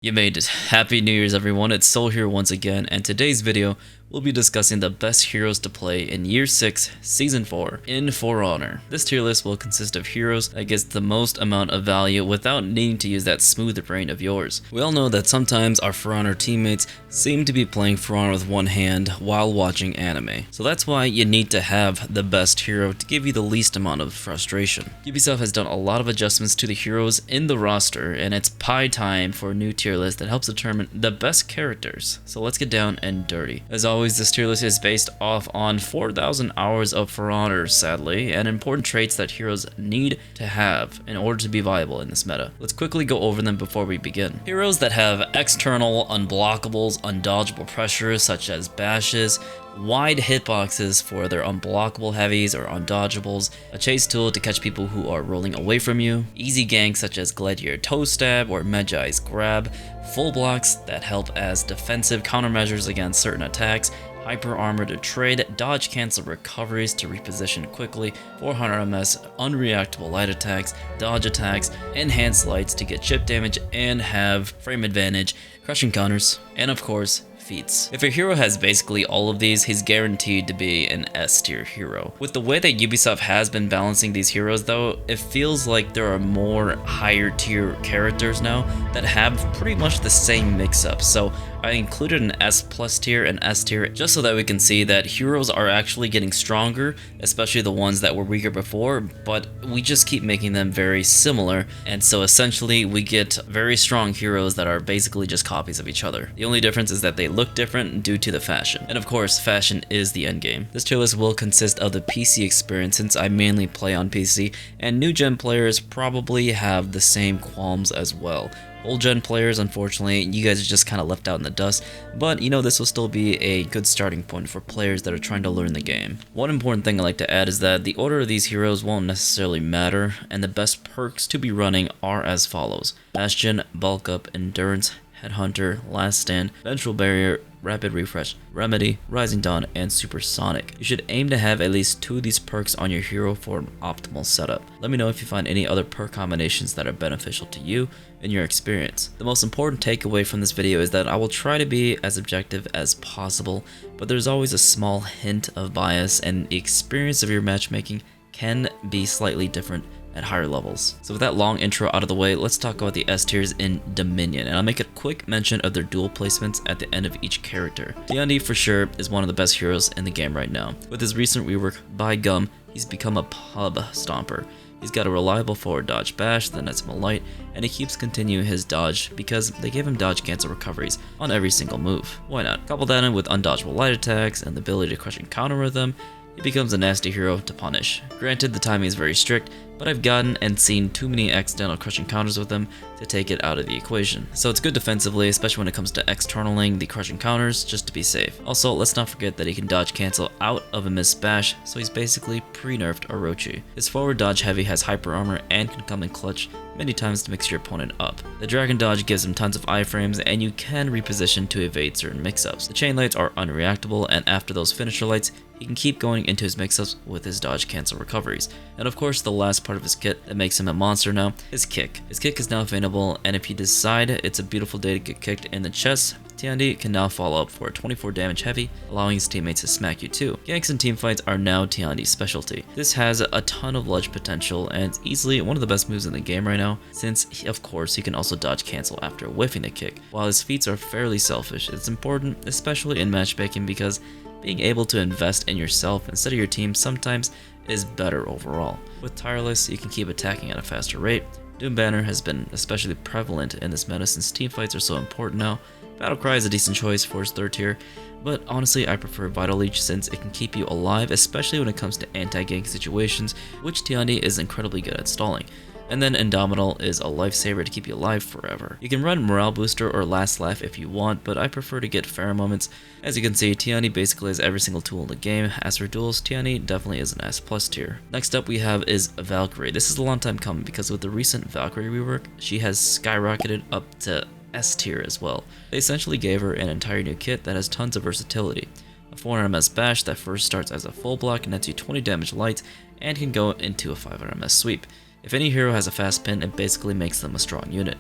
You made it. Happy New Year's everyone, it's Sol here once again, and today's video we'll be discussing the best heroes to play in Year 6, Season 4, in For Honor. This tier list will consist of heroes that gets the most amount of value without needing to use that smooth brain of yours. We all know that sometimes our For Honor teammates seem to be playing For Honor with one hand while watching anime. So that's why you need to have the best hero to give you the least amount of frustration. Ubisoft has done a lot of adjustments to the heroes in the roster, and it's pie time for a new tier list that helps determine the best characters. So let's get down and dirty. As always, this tier list is based off on 4,000 hours of For Honor, sadly, and important traits that heroes need to have in order to be viable in this meta. Let's quickly go over them before we begin. Heroes that have external unblockables, undodgeable pressures such as bashes, wide hitboxes for their unblockable heavies or undodgeables, a chase tool to catch people who are rolling away from you, easy ganks such as gladiator toe stab or medjay's grab, full blocks that help as defensive countermeasures against certain attacks, hyper armor to trade, dodge cancel recoveries to reposition quickly, 400 ms unreactable light attacks, dodge attacks, enhanced lights to get chip damage and have frame advantage, crushing counters, and of course, feats. If a hero has basically all of these, he's guaranteed to be an S tier hero. With the way that Ubisoft has been balancing these heroes though, it feels like there are more higher tier characters now that have pretty much the same mix-up. So I included an S plus tier and S tier just so that we can see that heroes are actually getting stronger, especially the ones that were weaker before, but we just keep making them very similar, and so essentially we get very strong heroes that are basically just copies of each other. The only difference is that they look different due to the fashion, and of course fashion is the endgame. This tier list will consist of the PC experience since I mainly play on PC, and new gen players probably have the same qualms as well. Old gen players, unfortunately, you guys are just kind of left out in the dust, but you know, this will still be a good starting point for players that are trying to learn the game. One important thing I like to add is that the order of these heroes won't necessarily matter, and the best perks to be running are as follows: Bastion, Bulk Up, Endurance, Headhunter, Last Stand, Vengeful Barrier, Rapid Refresh, Remedy, Rising Dawn, and Supersonic. You should aim to have at least 2 of these perks on your hero for an optimal setup. Let me know if you find any other perk combinations that are beneficial to you in your experience. The most important takeaway from this video is that I will try to be as objective as possible, but there's always a small hint of bias, and the experience of your matchmaking can be slightly different at higher levels. So with that long intro out of the way, let's talk about the S tiers in Dominion, and I'll make a quick mention of their dual placements at the end of each character. Tiandi for sure is one of the best heroes in the game right now. With his recent rework by Gum, he's become a pub stomper. He's got a reliable forward dodge bash that nets him a light, and he keeps continuing his dodge because they give him dodge cancel recoveries on every single move. Why not? Couple that in with undodgeable light attacks and the ability to crush and counter with them, he becomes a nasty hero to punish. Granted, the timing is very strict, but I've gotten and seen too many accidental crushing counters with him to take it out of the equation. So it's good defensively, especially when it comes to externaling the crushing counters, just to be safe. Also, let's not forget that he can dodge cancel out of a missed bash, so he's basically pre-nerfed Orochi. His forward dodge heavy has hyper armor and can come in clutch many times to mix your opponent up. The dragon dodge gives him tons of iframes, and you can reposition to evade certain mix-ups. The chain lights are unreactable, and after those finisher lights, he can keep going into his mix-ups with his dodge cancel recoveries. And of course, the last part of his kit that makes him a monster now is kick. His kick is now feightable, and if you decide it's a beautiful day to get kicked in the chest, Tiandi can now follow up for a 24 damage heavy, allowing his teammates to smack you too. Ganks and teamfights are now Tiandi's specialty. This has a ton of ledge potential, and it's easily one of the best moves in the game right now, since of course he can also dodge cancel after whiffing the kick. While his feats are fairly selfish, it's important, especially in matchmaking, because being able to invest in yourself instead of your team sometimes is better overall. With Tireless, you can keep attacking at a faster rate. Doom Banner has been especially prevalent in this meta since teamfights are so important now. Battlecry is a decent choice for his 3rd tier, but honestly I prefer Vital Leech since it can keep you alive, especially when it comes to anti-gank situations, which Tiandi is incredibly good at stalling. And then Indomitable is a lifesaver to keep you alive forever. You can run Morale Booster or Last Laugh if you want, but I prefer to get Fair Moments. As you can see, Tiandi basically has every single tool in the game. As for duels, Tiandi definitely is an S plus tier. Next up we have is Valkyrie. This is a long time coming because with the recent Valkyrie rework, she has skyrocketed up to S tier as well. They essentially gave her an entire new kit that has tons of versatility. A 400 ms bash that first starts as a full block and nets you 20 damage light and can go into a 500 ms sweep. If any hero has a fast pin, it basically makes them a strong unit.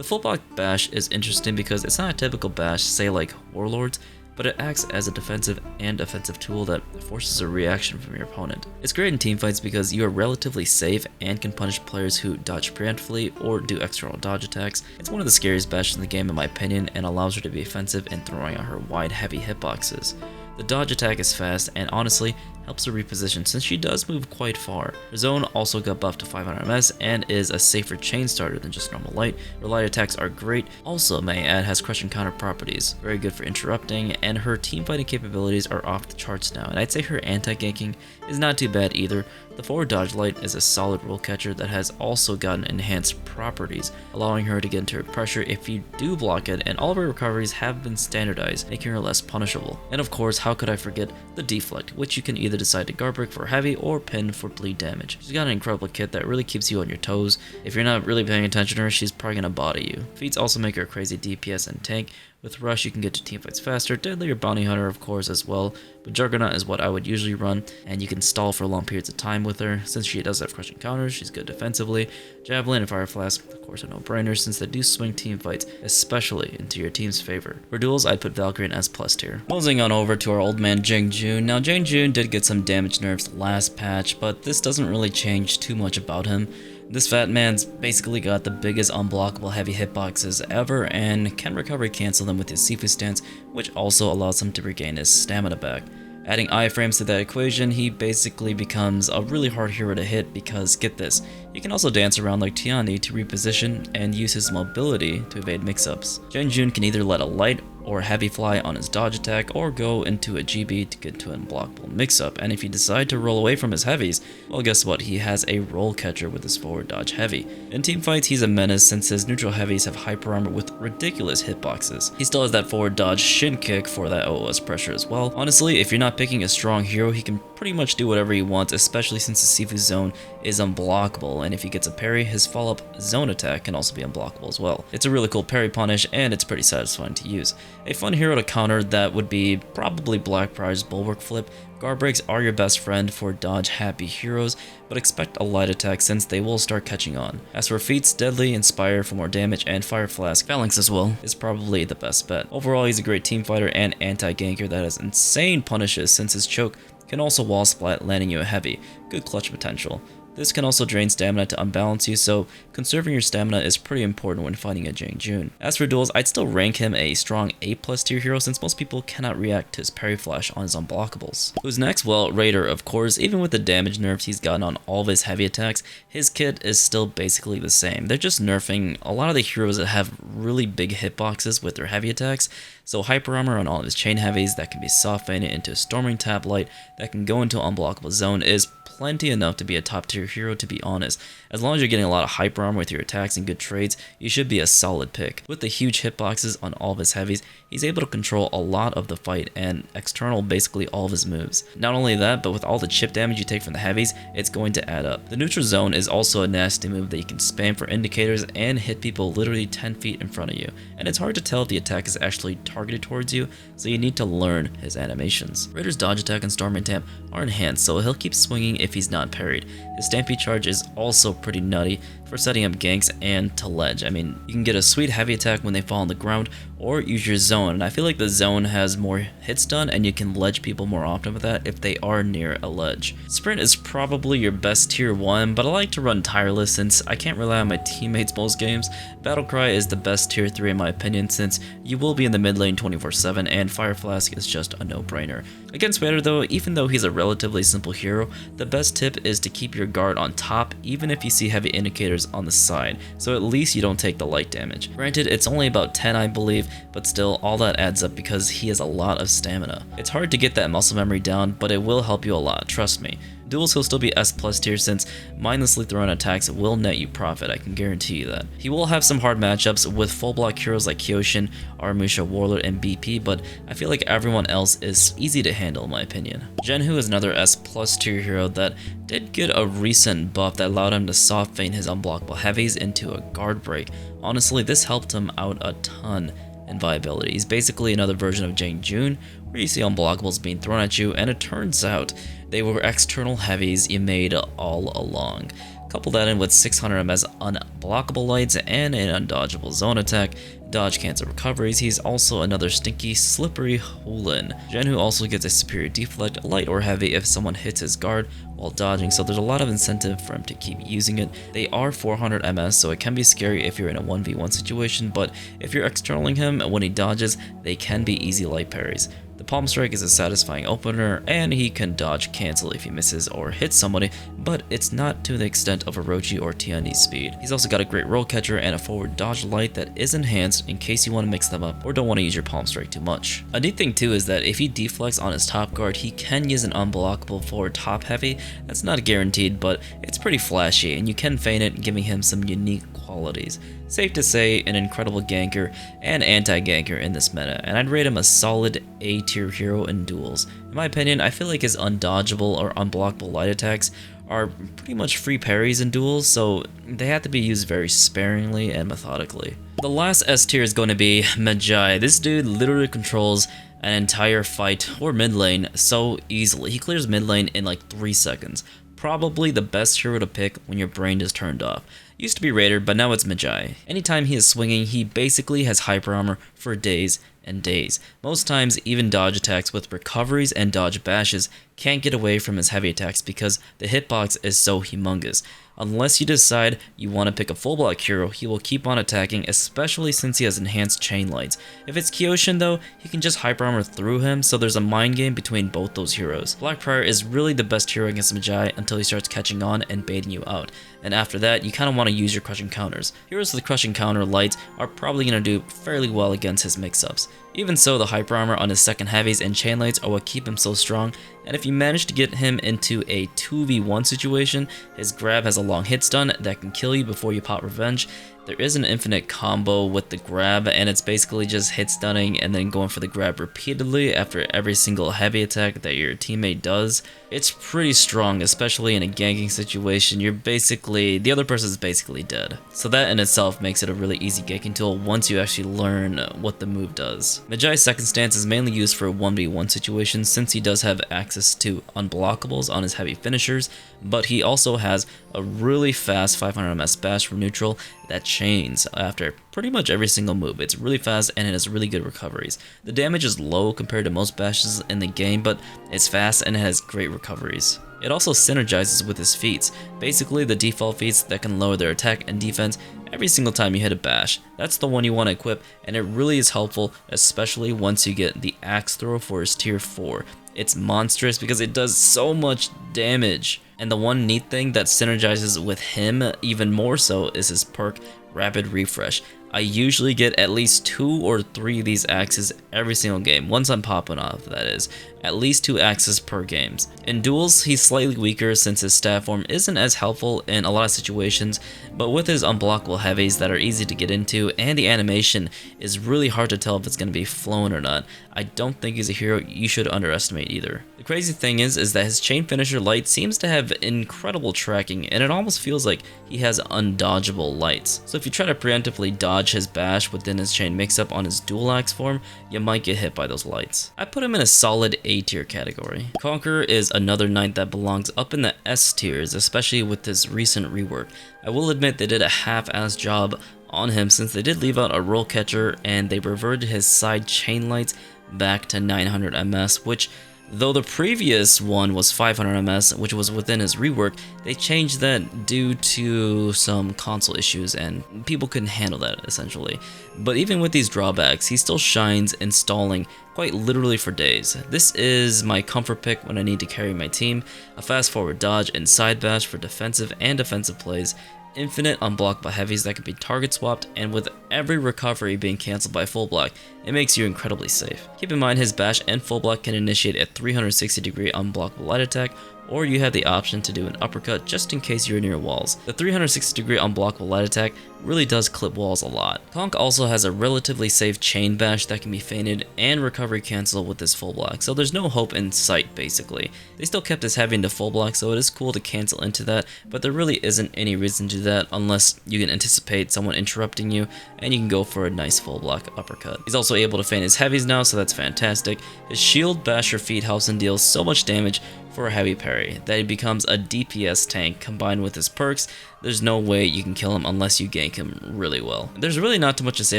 The full block bash is interesting because it's not a typical bash, say like warlords, but it acts as a defensive and offensive tool that forces a reaction from your opponent. It's great in teamfights because you are relatively safe and can punish players who dodge preemptively or do external dodge attacks. It's one of the scariest bashes in the game in my opinion and allows her to be offensive in throwing out her wide heavy hitboxes. The dodge attack is fast and honestly helps her reposition since she does move quite far. Her zone also got buffed to 500 ms and is a safer chain starter than just normal light. Her light attacks are great, also may add has crush and counter properties, very good for interrupting, and her team fighting capabilities are off the charts now, and I'd say her anti-ganking is not too bad either. The forward dodge light is a solid roll catcher that has also gotten enhanced properties, allowing her to get into her pressure if you do block it, and all of her recoveries have been standardized, making her less punishable. And of course, how could I forget the deflect, which you can either decide to guard break for heavy or pin for bleed damage. She's got an incredible kit that really keeps you on your toes. If you're not really paying attention to her, she's probably gonna body you. Feats also make her a crazy DPS and tank. With Rush, you can get to teamfights faster, Deadly or Bounty Hunter of course as well, but Juggernaut is what I would usually run, and you can stall for long periods of time with her. Since she does have crushing counters, she's good defensively. Javelin and Fire Flask, of course, are no-brainers since they do swing teamfights, especially into your team's favor. For duels, I'd put Valkyrie in S+ tier. Moving on over to our old man Jiang. Now Jiang did get some damage nerfs last patch, but this doesn't really change too much about him. This fat man's basically got the biggest unblockable heavy hitboxes ever and can recovery cancel them with his Sifu stance, which also allows him to regain his stamina back. Adding iframes to that equation, he basically becomes a really hard hero to hit because, get this, he can also dance around like Tiandi to reposition and use his mobility to evade mix-ups. Jiang can either let a light or heavy fly on his dodge attack or go into a GB to get to an unblockable mix-up, and if you decide to roll away from his heavies, well guess what, he has a roll catcher with his forward dodge heavy. In teamfights, he's a menace since his neutral heavies have hyper armor with ridiculous hitboxes. He still has that forward dodge shin kick for that OOS pressure as well. Honestly, if you're not picking a strong hero, he can pretty much do whatever he wants, especially since the Sifu zone is unblockable, and if he gets a parry, his follow-up zone attack can also be unblockable as well. It's a really cool parry punish, and it's pretty satisfying to use. A fun hero to counter that would be probably Blackbriar's Bulwark Flip. Guard breaks are your best friend for dodge-happy heroes, but expect a light attack since they will start catching on. As for feats, Deadly, Inspire for more damage, and Fire Flask, Phalanx as well, is probably the best bet. Overall, he's a great team fighter and anti-ganker that has insane punishes since his choke can also wall splat, landing you a heavy. Good clutch potential. This can also drain stamina to unbalance you, so conserving your stamina is pretty important when fighting a Jiang. As for duels, I'd still rank him a strong A+ tier hero since most people cannot react to his parry flash on his unblockables. Who's next? Well, Raider, of course. Even with the damage nerfs he's gotten on all of his heavy attacks, his kit is still basically the same. They're just nerfing a lot of the heroes that have really big hitboxes with their heavy attacks, so hyper armor on all of his chain heavies that can be soft faded into a storming tab light that can go into an unblockable zone is plenty enough to be a top tier hero, to be honest. As long as you're getting a lot of hyper armor with your attacks and good trades, you should be a solid pick. With the huge hitboxes on all of his heavies, he's able to control a lot of the fight and external basically all of his moves. Not only that, but with all the chip damage you take from the heavies, it's going to add up. The neutral zone is also a nasty move that you can spam for indicators and hit people literally 10 feet in front of you, and it's hard to tell if the attack is actually targeted towards you, so you need to learn his animations. Raider's dodge attack and storming tap are enhanced, so he'll keep swinging if he's not parried. His stampede charge is also pretty nutty for setting up ganks and to ledge. I mean, you can get a sweet heavy attack when they fall on the ground, or use your zone, and I feel like the zone has more hits done and you can ledge people more often with that if they are near a ledge. Sprint is probably your best tier 1, but I like to run tireless since I can't rely on my teammates most games. Battlecry is the best tier 3 in my opinion since you will be in the mid lane 24/7 and Fire Flask is just a no-brainer. Against Raider though, even though he's a relatively simple hero, the best tip is to keep your guard on top even if you see heavy indicators on the side, so at least you don't take the light damage. Granted, it's only about 10 I believe, but still all that adds up because he has a lot of stamina. It's hard to get that muscle memory down, but it will help you a lot, trust me. Duels he'll still be S+ tier since mindlessly thrown attacks will net you profit, I can guarantee you that. He will have some hard matchups with full block heroes like Kyoshin, Aramusha, Warlord, and BP, but I feel like everyone else is easy to handle in my opinion. Zhanhu is another S+ tier hero that did get a recent buff that allowed him to soft feint his unblockable heavies into a guard break. Honestly, this helped him out a ton in viability. He's basically another version of Jiang, where you see unblockables being thrown at you, and it turns out they were external heavies you made all along. Couple that in with 600 MS unblockable lights and an undodgeable zone attack, dodge cancel recoveries, he's also another stinky, slippery hole-in. Zhanhu also gets a superior deflect, light or heavy, if someone hits his guard while dodging, so there's a lot of incentive for him to keep using it. They are 400 MS, so it can be scary if you're in a 1v1 situation, but if you're externaling him when he dodges, they can be easy light parries. The palm strike is a satisfying opener, and he can dodge cancel if he misses or hits somebody, but it's not to the extent of orochi or tiandi speed. He's also got a great roll catcher and a forward dodge light that is enhanced in case you want to mix them up or don't want to use your palm strike too much. A neat thing too is that if he deflects on his top guard, he can use an unblockable forward top heavy. That's not guaranteed, but it's pretty flashy, and you can feign it, giving him some unique qualities. Safe to say, an incredible ganker and anti-ganker in this meta, and I'd rate him a solid A tier hero in duels. In my opinion, I feel like his undodgeable or unblockable light attacks are pretty much free parries in duels, so they have to be used very sparingly and methodically. The last S tier is going to be Medjay. This dude literally controls an entire fight or mid lane so easily. He clears mid lane in like 3 seconds. Probably the best hero to pick when your brain is turned off. Used to be Raider, but now it's Medjay. Anytime he is swinging, he basically has hyper armor for days and days. Most times, even dodge attacks with recoveries and dodge bashes can't get away from his heavy attacks because the hitbox is so humongous. Unless you decide you want to pick a full block hero, he will keep on attacking, especially since he has enhanced chain lights. If it's Kyoshin though, he can just hyper armor through him, so there's a mind game between both those heroes. Black Prior is really the best hero against Medjay until he starts catching on and baiting you out. And after that, you kind of want to use your crushing counters. Heroes with crushing counter lights are probably going to do fairly well against his mix-ups. Even so, the hyper armor on his second heavies and chain lights are what keep him so strong, and if you manage to get him into a 2v1 situation, his grab has a long hit stun that can kill you before you pop revenge. There is an infinite combo with the grab, and it's basically just hit stunning and then going for the grab repeatedly after every single heavy attack that your teammate does. It's pretty strong, especially in a ganking situation. The other person is basically dead. So that in itself makes it a really easy ganking tool once you actually learn what the move does. Medjay's second stance is mainly used for 1v1 situations since he does have access to unblockables on his heavy finishers, but he also has a really fast 500 MS bash from neutral that chains after pretty much every single move. It's really fast and it has really good recoveries. The damage is low compared to most bashes in the game, but it's fast and it has great recoveries. It also synergizes with his feats, basically the default feats that can lower their attack and defense every single time you hit a bash. That's the one you want to equip, and it really is helpful, especially once you get the axe throw for his tier 4. It's monstrous because it does so much damage. And the one neat thing that synergizes with him even more so is his perk, Rapid Refresh. I usually get at least 2 or 3 of these axes every single game, once I'm popping off, that is. At least 2 axes per games. In duels, he's slightly weaker since his stat form isn't as helpful in a lot of situations, but with his unblockable heavies that are easy to get into, and the animation is really hard to tell if it's going to be flown or not, I don't think he's a hero you should underestimate either. The crazy thing is that his chain finisher light seems to have incredible tracking, and it almost feels like he has undodgeable lights. So if you try to preemptively dodge his bash within his chain mix-up on his dual axe form, you might get hit by those lights. I put him in a solid A tier category. Conq is another knight that belongs up in the S tiers, especially with this recent rework. I will admit they did a half-ass job on him since they did leave out a roll catcher and they reverted his side chain lights back to 900 MS, which though the previous one was 500 MS, which was within his rework, they changed that due to some console issues and people couldn't handle that essentially. But even with these drawbacks, he still shines installing quite literally for days. This is my comfort pick when I need to carry my team, a fast forward dodge and side bash for defensive and offensive plays, infinite unblockable heavies that can be target swapped, and with every recovery being cancelled by full block, it makes you incredibly safe. Keep in mind his bash and full block can initiate a 360 degree unblockable light attack, or you have the option to do an uppercut just in case you're near walls. The 360 degree unblockable light attack really does clip walls a lot. Conq also has a relatively safe chain bash that can be feinted and recovery cancel with this full block, so there's no hope in sight basically. They still kept his heavy into full block, so it is cool to cancel into that, but there really isn't any reason to do that unless you can anticipate someone interrupting you and you can go for a nice full block uppercut. He's also able to feint his heavies now, so that's fantastic. His shield basher feat helps him deal so much damage for a heavy parry, that he becomes a DPS tank combined with his perks. There's no way you can kill him unless you gank him really well. There's really not too much to say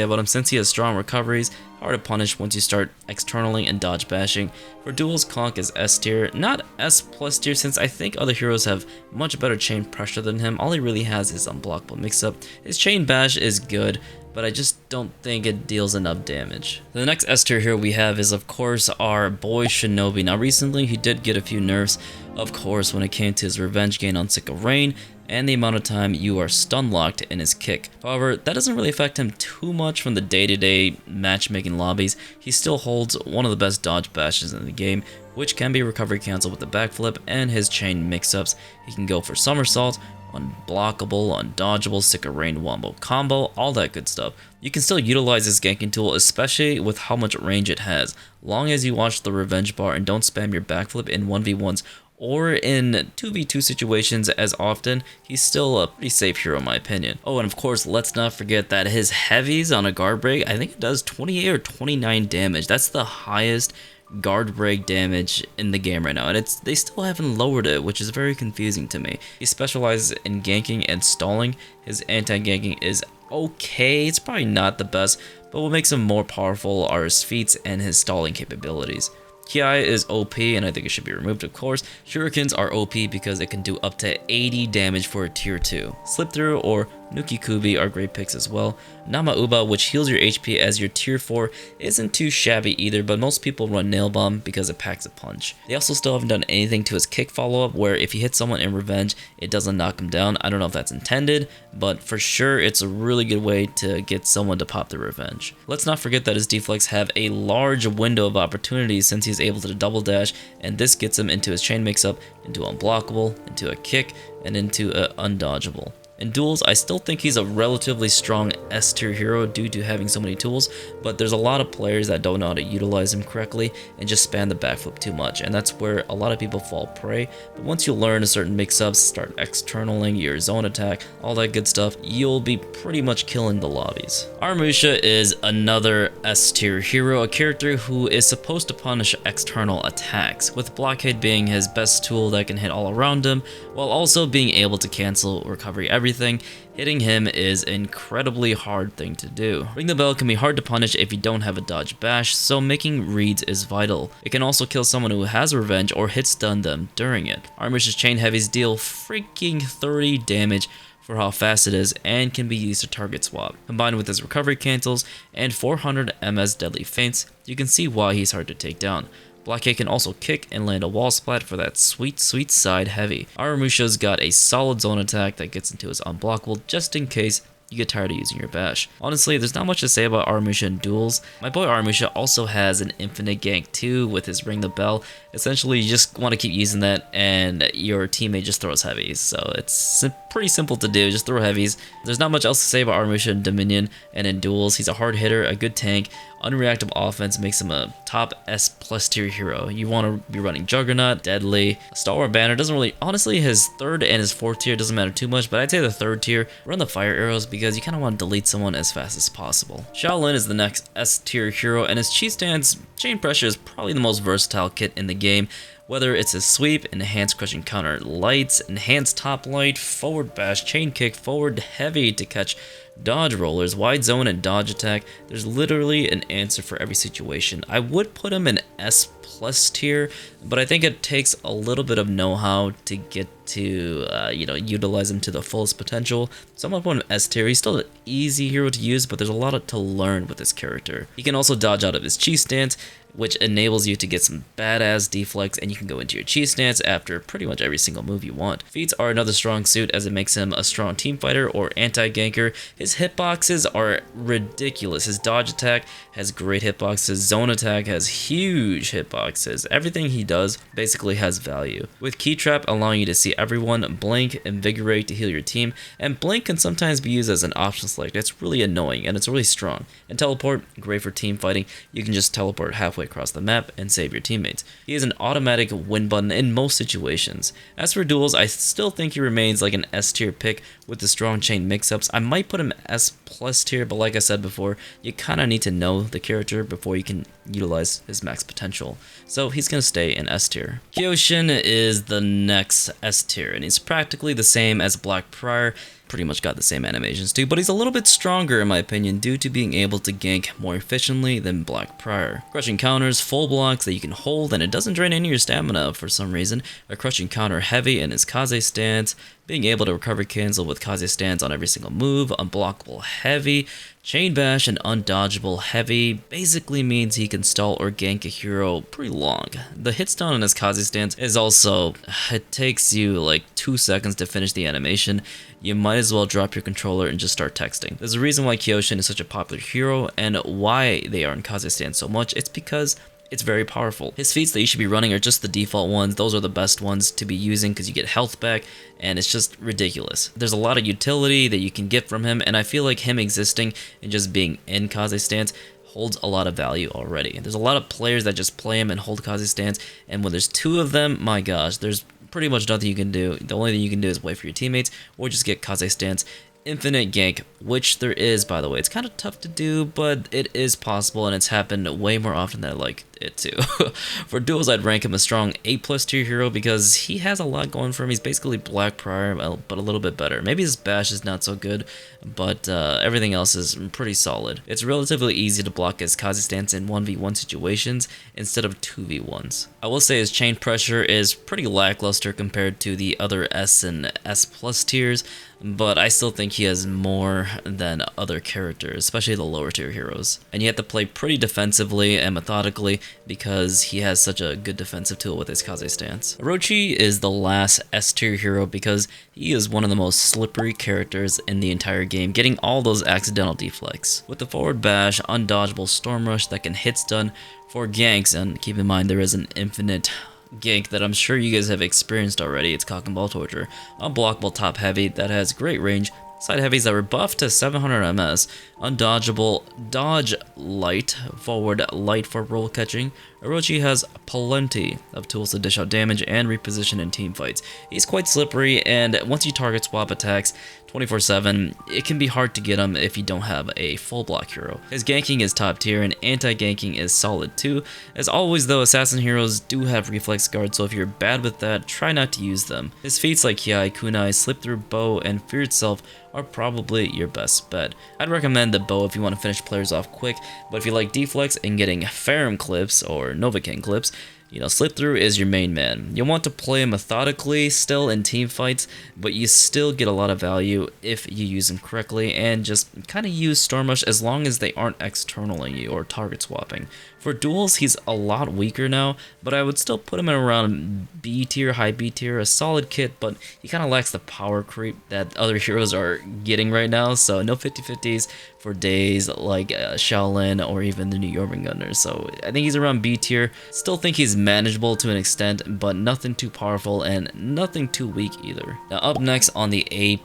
about him since he has strong recoveries, hard to punish once you start externaling and dodge bashing. For duels, conq is S tier, not S plus tier since I think other heroes have much better chain pressure than him. All he really has is unblockable mix-up. His chain bash is good, but I just don't think it deals enough damage. The next S tier hero we have is of course our boy Shinobi. Now recently he did get a few nerfs, of course, when it came to his revenge gain on Sick of Rain and the amount of time you are stun locked in his kick. However, that doesn't really affect him too much from the day-to-day matchmaking lobbies. He still holds one of the best dodge bashes in the game, which can be recovery cancelled with the backflip and his chain mix-ups. He can go for somersault, unblockable, undodgeable, Sick of Rain wombo combo, all that good stuff. You can still utilize this ganking tool, especially with how much range it has, long as you watch the revenge bar and don't spam your backflip in 1v1s or in 2v2 situations as often. He's still a pretty safe hero in my opinion. Oh, and of course, let's not forget that his heavies on a guard break, I think it does 28 or 29 damage. That's the highest guard break damage in the game right now, and they still haven't lowered it, which is very confusing to me. He specializes in ganking and stalling. His anti-ganking is okay, it's probably not the best, but what makes him more powerful are his feats and his stalling capabilities. Ki is OP, and I think it should be removed, of course. Shurikens are OP because it can do up to 80 damage for a tier 2. Slip Through or Nukikubi are great picks as well. Namauba, which heals your HP as your tier 4, isn't too shabby either, but most people run Nail Bomb because it packs a punch. They also still haven't done anything to his kick follow-up, where if you hit someone in revenge, it doesn't knock him down. I don't know if that's intended, but for sure it's a really good way to get someone to pop their revenge. Let's not forget that his deflects have a large window of opportunity since he's able to double dash, and this gets him into his chain mix-up, into unblockable, into a kick, and into a undodgeable. In duels, I still think he's a relatively strong S tier hero due to having so many tools, but there's a lot of players that don't know how to utilize him correctly and just spam the backflip too much, and that's where a lot of people fall prey. But once you learn a certain mix-ups, start externaling your zone attack, all that good stuff, you'll be pretty much killing the lobbies. Armusha is another S tier hero, a character who is supposed to punish external attacks, with blockade being his best tool that can hit all around him, while also being able to cancel recovery everything. Hitting him is an incredibly hard thing to do. Ring the Bell can be hard to punish if you don't have a dodge bash, so making reads is vital. It can also kill someone who has revenge or hit stun them during it. Armusha's chain heavies deal freaking 30 damage for how fast it is and can be used to target swap. Combined with his recovery cancels and 400 MS deadly feints, you can see why he's hard to take down. Blockade can also kick and land a wall splat for that sweet side heavy. Armusha's got a solid zone attack that gets into his unblockable just in case you get tired of using your bash. Honestly, there's not much to say about Armusha in duels. My boy Armusha also has an infinite gank too with his Ring the Bell. Essentially, you just want to keep using that and your teammate just throws heavies. So it's pretty simple to do, just throw heavies. There's not much else to say about Armusha in Dominion and in duels. He's a hard hitter, a good tank. Unreactive offense makes him a top S plus tier hero. You want to be running Juggernaut, Deadly, Stalwart Banner. Doesn't really, honestly, his third and his fourth tier doesn't matter too much, but I'd say the third tier, run the fire arrows because you kind of want to delete someone as fast as possible. Shaolin is the next S tier hero, and his cheese stance chain pressure is probably the most versatile kit in the game. Whether it's his sweep, enhanced crushing counter lights, enhanced top light, forward bash, chain kick, forward heavy to catch dodge rollers, wide zone, and dodge attack, there's literally an answer for every situation. I would put him in S plus tier, but I think it takes a little bit of know-how to get to utilize him to the fullest potential. So I'm gonna put him in S tier. He's still an easy hero to use, but there's a lot to learn with this character. He can also dodge out of his cheese stance, which enables you to get some badass deflects, and you can go into your cheese stance after pretty much every single move you want. Feats are another strong suit as it makes him a strong team fighter or anti-ganker. His hitboxes are ridiculous. His dodge attack has great hitboxes, zone attack has huge hitboxes. Everything he does basically has value, with key trap allowing you to see see everyone, blink, invigorate to heal your team, and blink can sometimes be used as an option select. It's really annoying and it's really strong. And teleport, great for team fighting. You can just teleport halfway across the map and save your teammates. He is an automatic win button in most situations. As for duels, I still think he remains like an S tier pick with the strong chain mix-ups. I might put him S+ tier, but like I said before, you kind of need to know the character before you can utilize his max potential. So he's going to stay in S tier. Kyoshin is the next S tier, and he's practically the same as Black Prior. Pretty much got the same animations too, but he's a little bit stronger in my opinion due to being able to gank more efficiently than Black Prior. Crushing counters, full blocks that you can hold, and it doesn't drain any of your stamina for some reason. A crushing counter heavy in his Kaze stance, being able to recover cancel with Kaze stance on every single move, unblockable heavy, chain bash and undodgeable heavy basically means he can stall or gank a hero pretty long. The hit stun on his Kaze stance is also, it takes you like 2 seconds to finish the animation. You might as well drop your controller and just start texting. There's a reason why Kyoshin is such a popular hero and why they are in Kaze stance so much. It's because it's very powerful. His feats that you should be running are just the default ones. Those are the best ones to be using because you get health back, and it's just ridiculous. There's a lot of utility that you can get from him, and I feel like him existing and just being in Kaze stance holds a lot of value already. There's a lot of players that just play him and hold Kaze stance, and when there's 2 of them, my gosh, there's pretty much nothing you can do. The only thing you can do is wait for your teammates or just get Kaze stance. Infinite gank, which there is, by the way. It's kind of tough to do, but it is possible, and it's happened way more often than I like it to. For duels, I'd rank him a strong A+ tier hero because he has a lot going for him. He's basically Black Prior, but a little bit better. Maybe his bash is not so good, but everything else is pretty solid. It's relatively easy to block his Kaze stance in 1v1 situations instead of 2v1s. I will say his chain pressure is pretty lackluster compared to the other S and S+ tiers, but I still think he has more than other characters, especially the lower tier heroes. And you have to play pretty defensively and methodically because he has such a good defensive tool with his Kaze stance. Orochi is the last S tier hero because he is one of the most slippery characters in the entire game, getting all those accidental deflects. With the forward bash, undodgeable storm rush that can hit stun for ganks, and keep in mind there is an infinite gank that I'm sure you guys have experienced already. It's cock and ball torture. Unblockable top heavy that has great range. Side heavies that were buffed to 700 ms. Undodgeable dodge light. Forward light for roll catching. Orochi has plenty of tools to dish out damage and reposition in team fights. He's quite slippery, and once you target swap attacks 24/7, it can be hard to get him if you don't have a full block hero. His ganking is top tier and anti-ganking is solid too. As always though, assassin heroes do have reflex guard, so if you're bad with that, try not to use them. His feats like Kiai, Kunai, Slip Through Bow, and Fear Itself are probably your best bet. I'd recommend the bow if you want to finish players off quick, but if you like deflex and getting Ferrum clips or Novocaine clips, you know, Slip Through is your main man. You'll want to play him methodically still in team fights, but you still get a lot of value if you use him correctly, and just kind of use Storm Rush as long as they aren't externaling you or target swapping. For duels, he's a lot weaker now, but I would still put him in around B tier, high B tier, a solid kit, but he kind of lacks the power creep that other heroes are getting right now, so no 50-50s for days like Shaolin or even the new Jormungandr. So I think he's around B tier. Still think he's manageable to an extent, but nothing too powerful and nothing too weak either. Now up next on the A+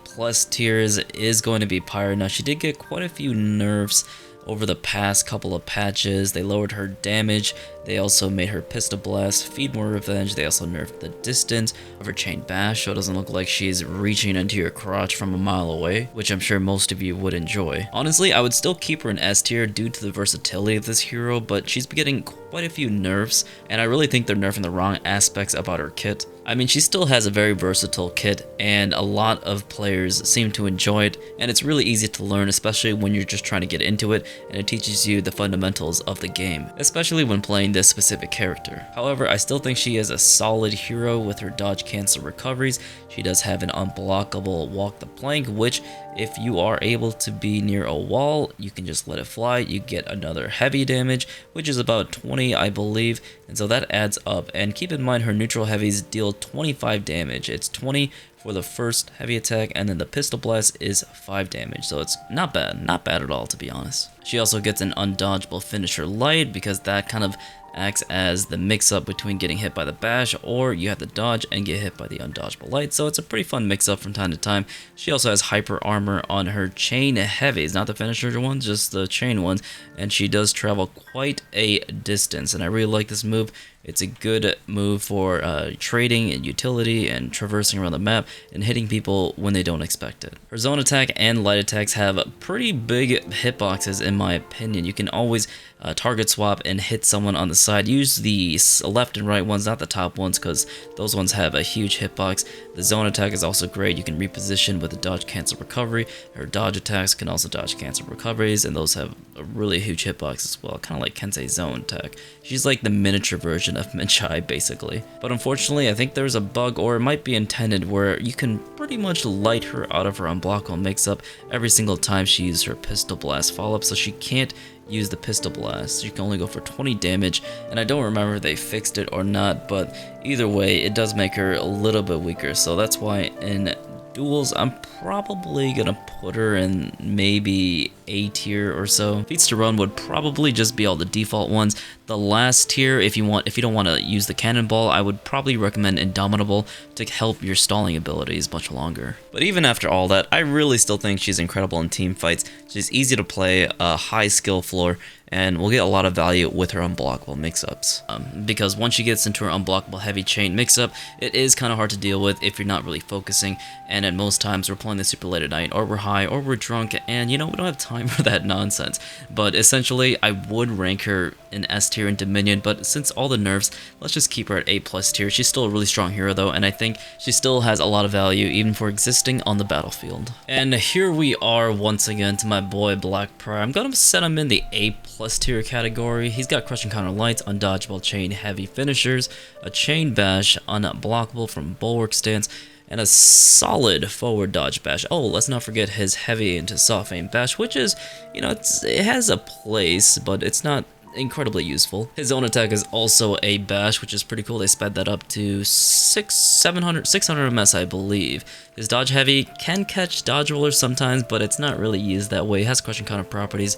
tiers is going to be Pyre. Now she did get quite a few nerfs over the past couple of patches. They lowered her damage, they also made her Pistol Blast, Feed More Revenge, they also nerfed the distance of her Chain Bash, so it doesn't look like she's reaching into your crotch from a mile away, which I'm sure most of you would enjoy. Honestly, I would still keep her in S tier due to the versatility of this hero, but she's been getting quite a few nerfs, and I really think they're nerfing the wrong aspects about her kit. I mean, she still has a very versatile kit, and a lot of players seem to enjoy it, and it's really easy to learn, especially when you're just trying to get into it, and it teaches you the fundamentals of the game, especially when playing this specific character. However, I still think she is a solid hero with her dodge cancel recoveries. She does have an unblockable walk the plank, which if you are able to be near a wall, you can just let it fly. You get another heavy damage, which is about 20, I believe, and so that adds up. And keep in mind, her neutral heavies deal 25 damage. It's 20 for the first heavy attack, and then the Pistol Blast is 5 damage, so it's not bad at all, to be honest. She also gets an undodgeable finisher light because that kind of acts as the mix-up between getting hit by the bash, or you have to dodge and get hit by the undodgeable light, so it's a pretty fun mix-up from time to time. She also has hyper armor on her chain heavies, not the finisher ones, just the chain ones, and she does travel quite a distance, and I really like this move. It's a good move for trading and utility and traversing around the map and hitting people when they don't expect it. Her zone attack and light attacks have pretty big hitboxes in my opinion. You can always target swap and hit someone on the side. Use the left and right ones, not the top ones, because those ones have a huge hitbox. The zone attack is also great. You can reposition with the dodge cancel recovery. Her dodge attacks can also dodge cancel recoveries, and those have a really huge hitbox as well, kind of like Kensei's zone attack. She's like the miniature version of medjay basically. But unfortunately, I think there's a bug, or it might be intended, where you can pretty much light her out of her unblockable mix-up every single time she uses her pistol blast follow-up, so she can't use the pistol blast. You can only go for 20 damage, and I don't remember if they fixed it or not, but either way, it does make her a little bit weaker, so that's why in duels, I'm probably gonna put her in maybe A tier or so. Feats to run would probably just be all the default ones. The last tier, if you don't want to use the cannonball, I would probably recommend Indomitable to help your stalling abilities much longer. But even after all that, I really still think she's incredible in team fights. She's easy to play, a high skill floor, and we'll get a lot of value with her unblockable mix-ups. Because once she gets into her unblockable heavy chain mix-up, it is kind of hard to deal with if you're not really focusing, and at most times we're playing this super late at night, or we're high, or we're drunk, and you know, we don't have time for that nonsense. But essentially, I would rank her in S tier in Dominion, but since all the nerfs, let's just keep her at A+ tier. She's still a really strong hero though, and I think she still has a lot of value even for existing on the battlefield. And here we are once again to my boy Black Prior. I'm gonna set him in the A+ tier category. He's got crushing counter lights, undodgeable chain heavy finishers, a chain bash, unblockable from bulwark stance, and a solid forward dodge bash. Oh, let's not forget his heavy into soft aim bash, which is, you know, it has a place, but it's not incredibly useful. His own attack is also a bash, which is pretty cool. They sped that up to 600 MS, I believe. His dodge heavy can catch dodge rollers sometimes, but it's not really used that way. It has crushing counter properties,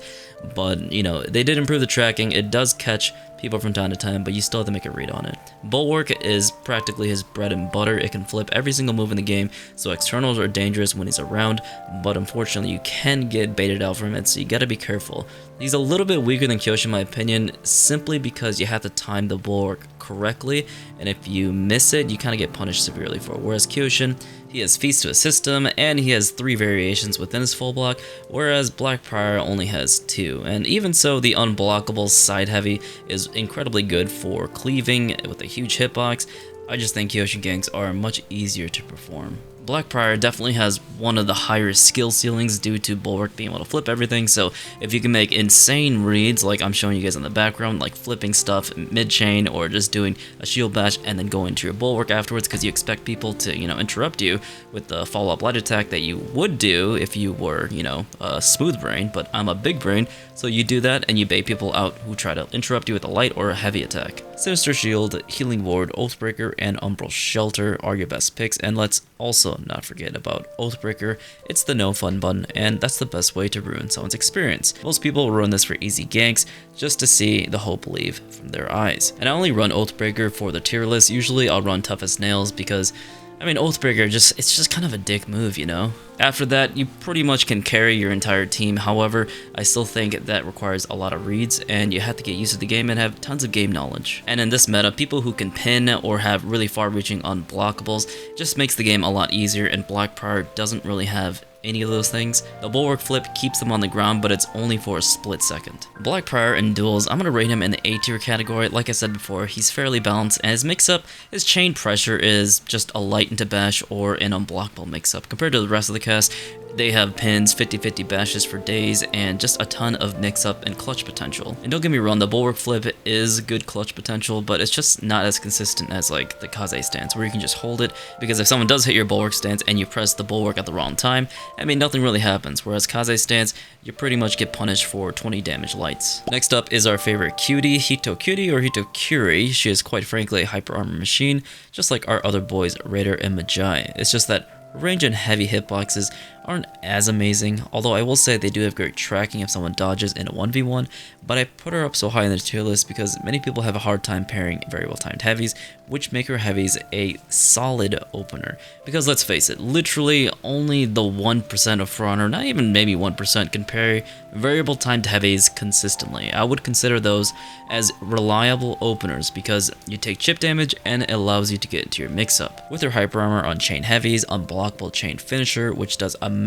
but you know, they did improve the tracking. It does catch people from time to time, but you still have to make a read on it. Bulwark is practically his bread and butter. It can flip every single move in the game, so externals are dangerous when he's around, but unfortunately you can get baited out from it, so you gotta be careful. He's a little bit weaker than Kyoshin in my opinion, simply because you have to time the bulwark correctly, and if you miss it, you kind of get punished severely for it. Whereas Kyoshin, he has feats to assist him, and he has 3 variations within his full block, whereas Black Prior only has 2. And even so, the unblockable side heavy is incredibly good for cleaving with a huge hitbox. I just think Kyoshin ganks are much easier to perform. Black Prior definitely has one of the higher skill ceilings due to Bulwark being able to flip everything, so if you can make insane reads like I'm showing you guys in the background, like flipping stuff mid-chain or just doing a shield bash and then going into your Bulwark afterwards because you expect people to, you know, interrupt you with the follow-up light attack that you would do if you were, you know, a smooth brain, but I'm a big brain, so you do that and you bait people out who try to interrupt you with a light or a heavy attack. Sinister Shield, Healing Ward, Oathbreaker, and Umbral Shelter are your best picks, and let's also not forget about Oathbreaker. It's the no fun button, and that's the best way to ruin someone's experience. Most people run this for easy ganks just to see the hope leave from their eyes. And I only run Oathbreaker for the tier list. Usually I'll run Tough as Nails because, I mean, Oathbreaker, it's just kind of a dick move, you know? After that, you pretty much can carry your entire team. However, I still think that requires a lot of reads, and you have to get used to the game and have tons of game knowledge. And in this meta, people who can pin or have really far-reaching unblockables just makes the game a lot easier, and Black Prior doesn't really have any of those things. The Bulwark flip keeps them on the ground, but it's only for a split second. Black Prior in duels, I'm gonna rate him in the A tier category. Like I said before, he's fairly balanced, and his mix-up, his chain pressure is just a light into bash or an unblockable mix-up. Compared to the rest of the cast, they have pins, 50-50 bashes for days, and just a ton of mix-up and clutch potential. And don't get me wrong, the Bulwark flip is good clutch potential, but it's just not as consistent as like the Kaze stance, where you can just hold it, because if someone does hit your Bulwark stance and you press the Bulwark at the wrong time, I mean, nothing really happens, whereas Kaze stance, you pretty much get punished for 20 damage lights. Next up is our favorite cutie, Hitokiri or Hitokiri. She is quite frankly a hyper armor machine, just like our other boys, Raider and medjay. It's just that range and heavy hitboxes aren't as amazing, although I will say they do have great tracking if someone dodges in a 1v1, but I put her up so high in the tier list because many people have a hard time pairing very well timed heavies, which make her heavies a solid opener. Because let's face it, literally only the 1% of For Honor, not even maybe 1%, can parry variable timed heavies consistently. I would consider those as reliable openers because you take chip damage and it allows you to get into your mix-up. With her hyper armor on chain heavies, unblockable chain finisher, which does a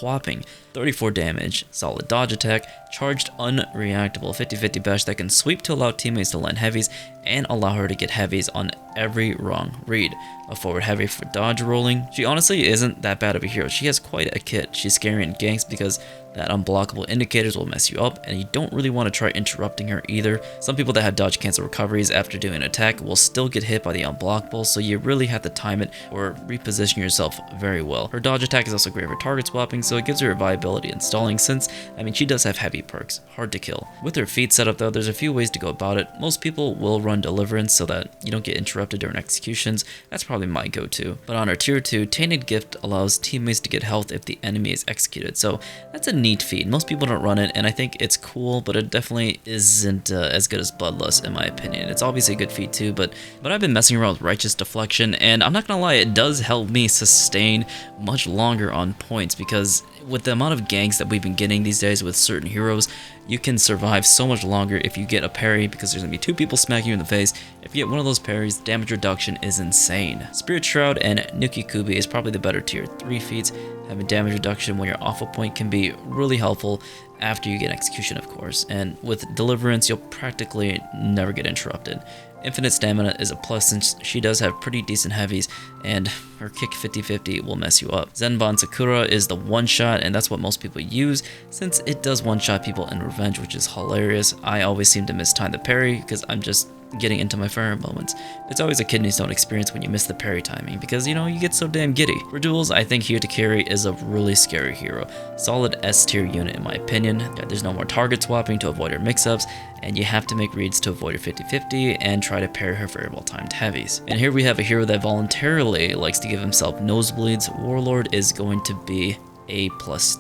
whopping 34 damage, solid dodge attack, charged unreactable 50-50 bash that can sweep to allow teammates to land heavies and allow her to get heavies on every wrong read. A forward heavy for dodge rolling. She honestly isn't that bad of a hero. She has quite a kit. She's scary in ganks because that unblockable indicators will mess you up and you don't really want to try interrupting her either. Some people that have dodge cancel recoveries after doing an attack will still get hit by the unblockable, so you really have to time it or reposition yourself very well. Her dodge attack is also great for target swapping, so it gives her viability in stalling since, she does have heavy perks, hard to kill. With her feat setup though, there's a few ways to go about it. Most people will run deliverance so that you don't get interrupted during executions. That's probably my go-to. But on her tier 2, Tainted Gift allows teammates to get health if the enemy is executed, so that's a neat feat. Most people don't run it, and I think it's cool, but it definitely isn't as good as Bloodlust in my opinion. It's obviously a good feat too, but I've been messing around with Righteous Deflection, and I'm not gonna lie, it does help me sustain much longer on points because with the amount of ganks that we've been getting these days with certain heroes, you can survive so much longer if you get a parry because there's gonna be 2 people smacking you in the face. If you get one of those parries, damage reduction is insane. Spirit Shroud and Nukikubi is probably the better tier 3 feats. Having damage reduction when you're off a point can be really helpful after you get execution, of course, and with Deliverance you'll practically never get interrupted. Infinite Stamina is a plus since she does have pretty decent heavies, and her kick 50-50 will mess you up. Zenban Sakura is the one-shot, and that's what most people use since it does one-shot people in Revenge, which is hilarious. I always seem to mistime the parry because I'm just getting into my fire moments. It's always a kidney stone experience when you miss the parry timing because, you get so damn giddy. For duels, I think Hitokiri is a really scary hero. Solid S tier unit in my opinion. There's no more target swapping to avoid her mix-ups, and you have to make reads to avoid her 50-50 and try to parry her variable timed heavies. And here we have a hero that voluntarily likes to give himself nosebleeds. Warlord is going to be A+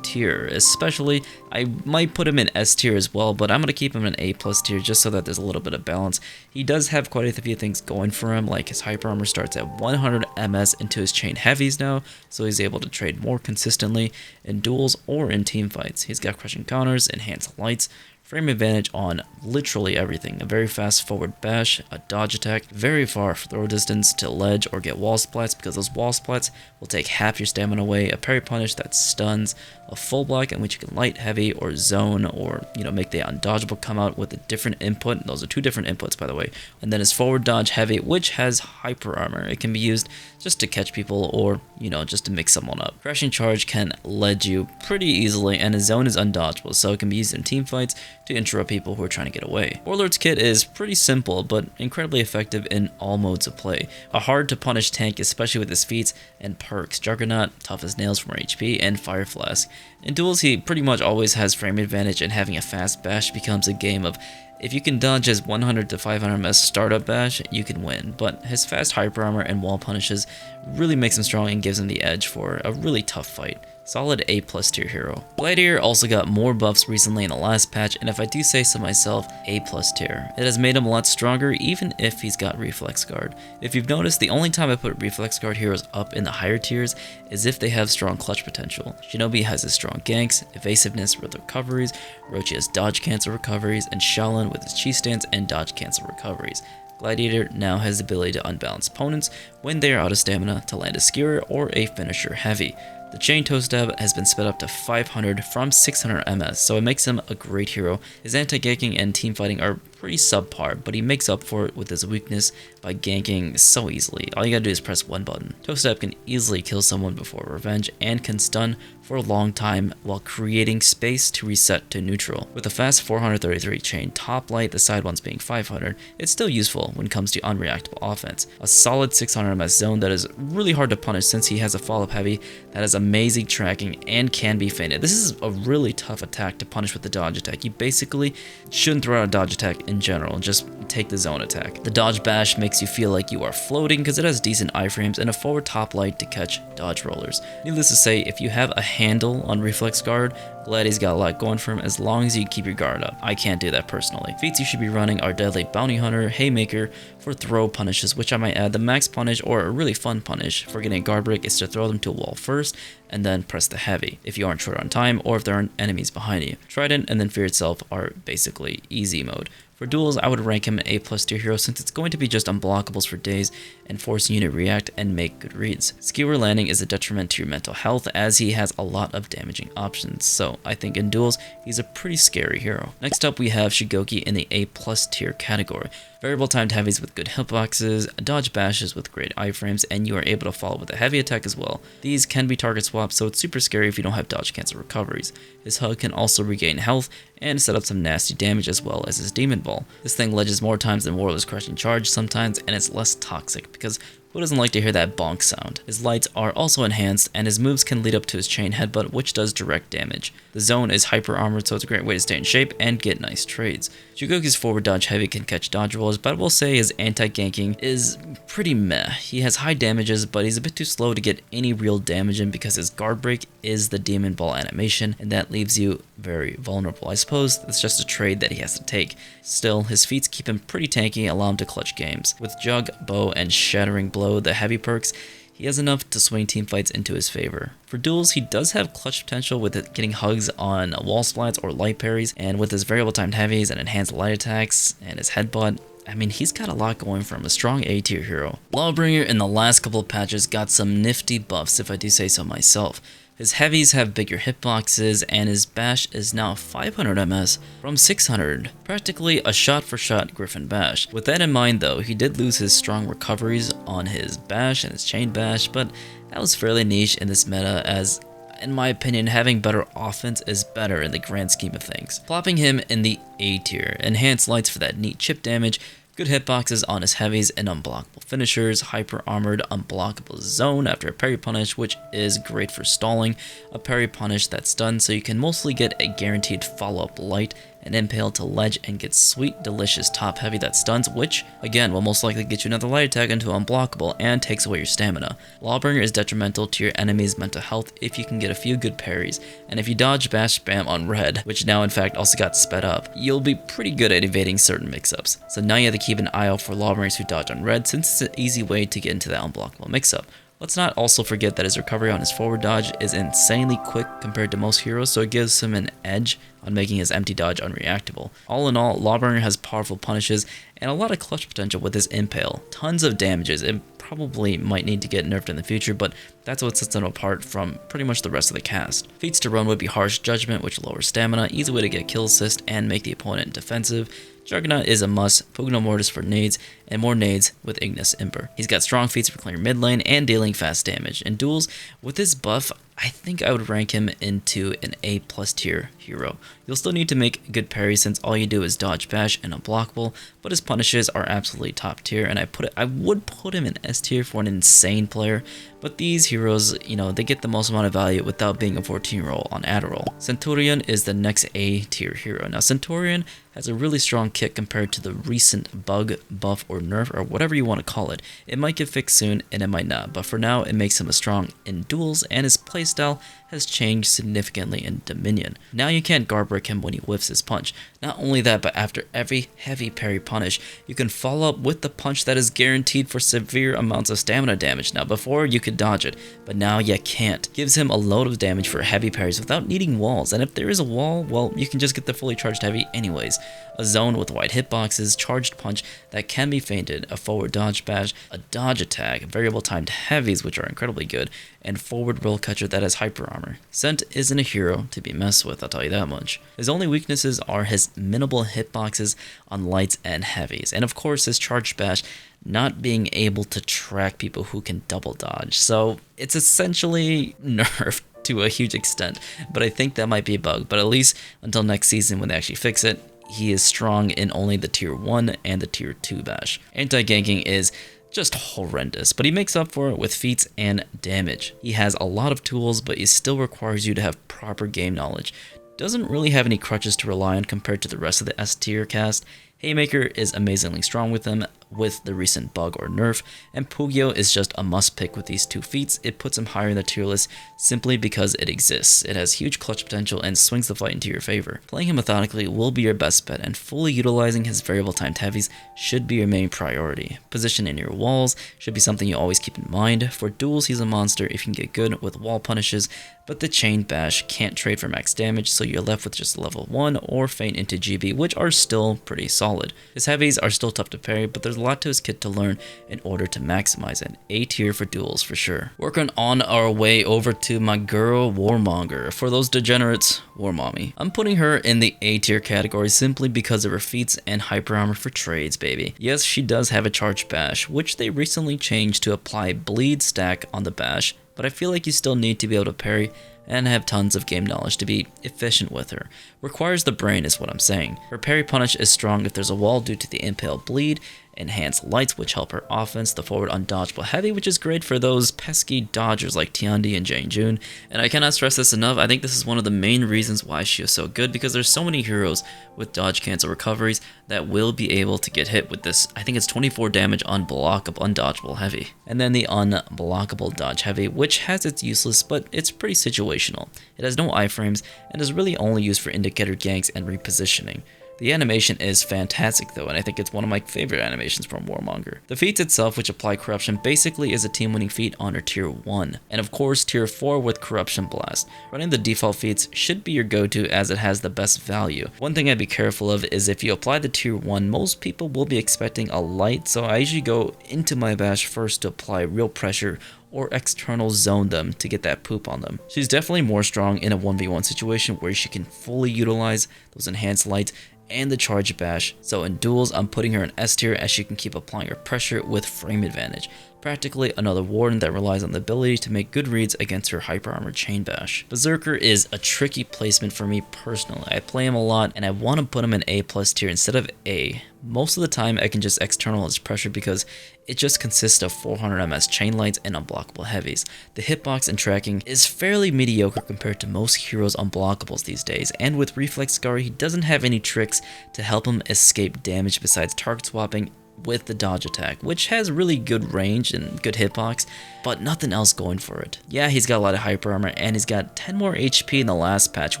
tier, especially I might put him in S tier as well, but I'm going to keep him in A+ tier just so that there's a little bit of balance. He does have quite a few things going for him, like his hyper armor starts at 100 MS into his chain heavies now, so he's able to trade more consistently in duels or in team fights. He's got crushing counters, enhanced lights, frame advantage on literally everything, a very fast forward bash, a dodge attack, very far throw distance to ledge or get wall splats because those wall splats will take half your stamina away, a parry punish that stuns, a full block in which you can light, heavy, or zone, or make the undodgeable come out with a different input. Those are 2 different inputs, by the way. And then his forward dodge heavy, which has hyper armor. It can be used just to catch people or just to mix someone up. Crashing charge can ledge you pretty easily, and his zone is undodgeable, so it can be used in team fights to interrupt people who are trying to get away. Warlord's kit is pretty simple, but incredibly effective in all modes of play. A hard to punish tank, especially with his feats and perks, Juggernaut, tough as nails from HP, and Fire Flask. In duels, he pretty much always has frame advantage, and having a fast bash becomes a game of if you can dodge his 100 to 500 MS startup bash, you can win, but his fast hyper armor and wall punishes really makes him strong and gives him the edge for a really tough fight. Solid A+ tier hero. Gladiator also got more buffs recently in the last patch, and if I do say so myself, A+ tier. It has made him a lot stronger even if he's got Reflex Guard. If you've noticed, the only time I put Reflex Guard heroes up in the higher tiers is if they have strong clutch potential. Shinobi has his strong ganks, evasiveness with recoveries, Orochi has dodge cancel recoveries, and Shaolin with his chi stance and dodge cancel recoveries. Gladiator now has the ability to unbalance opponents when they are out of stamina to land a skewer or a finisher heavy. The chain toe stab has been sped up to 500 from 600 MS, so it makes him a great hero. His anti-ganking and team fighting are pretty subpar, but he makes up for it with his weakness by ganking so easily. All you gotta do is press one button. Toe stab can easily kill someone before revenge and can stun for a long time while creating space to reset to neutral. With a fast 433 chain top light, the side ones being 500, it's still useful when it comes to unreactable offense. A solid 600 MS zone that is really hard to punish since he has a follow-up heavy that has amazing tracking and can be feinted. This is a really tough attack to punish with the dodge attack. You basically shouldn't throw out a dodge attack in general, just take the zone attack. The dodge bash makes you feel like you are floating because it has decent iframes and a forward top light to catch dodge rollers. Needless to say, if you have a handle on reflex guard, Gladi's got a lot going for him as long as you keep your guard up. I can't do that personally. Feats you should be running are Deadly Bounty Hunter, Haymaker for throw punishes, which I might add the max punish or a really fun punish for getting a guard break is to throw them to a wall first and then press the heavy if you aren't short on time or if there aren't enemies behind you. Trident and then Fear itself are basically easy mode. For duels, I would rank him an A+ tier hero since it's going to be just unblockables for days and forcing you to react and make good reads. Skewer landing is a detriment to your mental health as he has a lot of damaging options, so I think in duels, he's a pretty scary hero. Next up we have Shugoki in the A+ tier category. Variable timed heavies with good hitboxes, dodge bashes with great iframes, and you are able to follow with a heavy attack as well. These can be target swapped, so it's super scary if you don't have dodge cancel recoveries. His hug can also regain health and set up some nasty damage as well as his demon ball. This thing ledges more times than Warlord's crushing charge sometimes, and it's less toxic because who doesn't like to hear that bonk sound? His lights are also enhanced, and his moves can lead up to his chain headbutt, which does direct damage. The zone is hyper armored, so it's a great way to stay in shape and get nice trades. Shugoki's forward dodge heavy can catch dodge rolls, but I will say his anti-ganking is pretty meh. He has high damages, but he's a bit too slow to get any real damage in because his guard break is the demon ball animation, and that leaves you very vulnerable. I suppose it's just a trade that he has to take. Still, his feats keep him pretty tanky, allow him to clutch games. With Jug, Bow, and Shattering Blow, the heavy perks, he has enough to swing teamfights into his favor. For duels, he does have clutch potential with it getting hugs on wall splats or light parries, and with his variable timed heavies and enhanced light attacks and his headbutt, I mean, he's got a lot going for him, a strong A tier hero. Lawbringer in the last couple of patches got some nifty buffs if I do say so myself. His heavies have bigger hitboxes, and his bash is now 500 MS from 600, practically a shot-for-shot Gryphon bash. With that in mind though, he did lose his strong recoveries on his bash and his chain bash, but that was fairly niche in this meta as, in my opinion, having better offense is better in the grand scheme of things. Plopping him in the A tier, enhanced lights for that neat chip damage, good hitboxes on his heavies and unblockable finishers, hyper armored unblockable zone after a parry punish, which is great for stalling, a parry punish that's stunned so you can mostly get a guaranteed follow-up light, and impale to ledge and get sweet delicious top heavy that stuns, which again will most likely get you another light attack into unblockable and takes away your stamina. Lawbringer is detrimental to your enemy's mental health if you can get a few good parries, and if you dodge bash spam on red, which now in fact also got sped up, you'll be pretty good at evading certain mix-ups. So now you have to keep an eye out for Lawbringers who dodge on red since it's an easy way to get into that unblockable mix-up. Let's not also forget that his recovery on his forward dodge is insanely quick compared to most heroes, so it gives him an edge on making his empty dodge unreactable. All in all, Lawbringer has powerful punishes and a lot of clutch potential with his impale. Tons of damages. It probably might need to get nerfed in the future, but that's what sets him apart from pretty much the rest of the cast. Feats to run would be Harsh Judgment, which lowers stamina, easy way to get kill assist and make the opponent defensive. Juggernaut is a must, Pugno Mortis for nades, and more nades with Ignis Ember. He's got strong feats for clearing mid lane and dealing fast damage. In duels, with this buff, I think I would rank him into an A+ tier hero. You'll still need to make good parries since all you do is dodge bash and unblockable, but his punishes are absolutely top tier, and I would put him in S tier for an insane player, but these heroes, you know, they get the most amount of value without being a 14-year-old on Adderall. Centurion is the next A tier hero. Now Centurion has a really strong kick compared to the recent bug, buff, or nerf, or whatever you want to call it. It might get fixed soon, and it might not, but for now it makes him a strong in duels, and his playstyle has changed significantly in Dominion. Now you can't guard break him when he whiffs his punch. Not only that, but after every heavy parry punish, you can follow up with the punch that is guaranteed for severe amounts of stamina damage. Now before you could dodge it, but now you can't. Gives him a load of damage for heavy parries without needing walls, and if there is a wall, well, you can just get the fully charged heavy anyways. A zone with wide hitboxes, charged punch that can be feinted, a forward dodge bash, a dodge attack, variable timed heavies which are incredibly good, and forward roll catcher that has hyper armor. Cent isn't a hero to be messed with, I'll tell you that much. His only weaknesses are his minimal hitboxes on lights and heavies, and of course his charged bash not being able to track people who can double dodge. So it's essentially nerfed to a huge extent, but I think that might be a bug. But at least until next season when they actually fix it, he is strong in only the tier 1 and the tier 2 bash. Anti-ganking is just horrendous, but he makes up for it with feats and damage. He has a lot of tools, but he still requires you to have proper game knowledge. Doesn't really have any crutches to rely on compared to the rest of the S tier cast. Haymaker is amazingly strong with them with the recent bug or nerf, and Pugyo is just a must pick with these 2 feats. It puts him higher in the tier list simply because it exists. It has huge clutch potential and swings the fight into your favor. Playing him methodically will be your best bet, and fully utilizing his variable timed heavies should be your main priority. Position in your walls should be something you always keep in mind. For duels, he's a monster if you can get good with wall punishes, but the chain bash can't trade for max damage, so you're left with just level 1 or feint into GB, which are still pretty solid. His heavies are still tough to parry, but there's a lot to his kit to learn in order to maximize it. A tier for duels for sure. Working on our way over to my girl Warmonger. For those degenerates, War Mommy. I'm putting her in the A tier category simply because of her feats and hyper armor for trades, baby. Yes, she does have a charge bash, which they recently changed to apply bleed stack on the bash, but I feel like you still need to be able to parry and have tons of game knowledge to be efficient with her. Requires the brain is what I'm saying. Her parry punish is strong if there's a wall due to the impale bleed, enhanced lights which help her offense, the forward undodgeable heavy which is great for those pesky dodgers like Tiandi and Jang, and I cannot stress this enough. I think this is one of the main reasons why she is so good, because there's so many heroes with dodge cancel recoveries that will be able to get hit with this. I think it's 24 damage unblockable undodgeable heavy, and then the unblockable dodge heavy, which has its useless but it's pretty situational. It has no iframes and is really only used for indicator ganks and repositioning. The animation is fantastic though, and I think it's one of my favorite animations from Warmonger. The feats itself, which apply corruption, basically is a team winning feat on her tier 1, and of course tier 4 with corruption blast. Running the default feats should be your go-to as it has the best value. One thing I'd be careful of is if you apply the tier 1, most people will be expecting a light, so I usually go into my bash first to apply real pressure or external zone them to get that poop on them. She's definitely more strong in a 1v1 situation where she can fully utilize those enhanced lights and the charge bash, so in duels I'm putting her in S tier as she can keep applying her pressure with frame advantage. Practically another warden that relies on the ability to make good reads against her hyper armor chain bash. The Zerker is a tricky placement for me personally. I play him a lot and I want to put him in A+ tier instead of A. Most of the time I can just external his pressure because it just consists of 400 ms chain lights and unblockable heavies. The hitbox and tracking is fairly mediocre compared to most heroes' unblockables these days, and with Reflex Scar he doesn't have any tricks to help him escape damage besides target swapping with the dodge attack, which has really good range and good hitbox, but nothing else going for it. Yeah, he's got a lot of hyper armor and he's got 10 more HP in the last patch,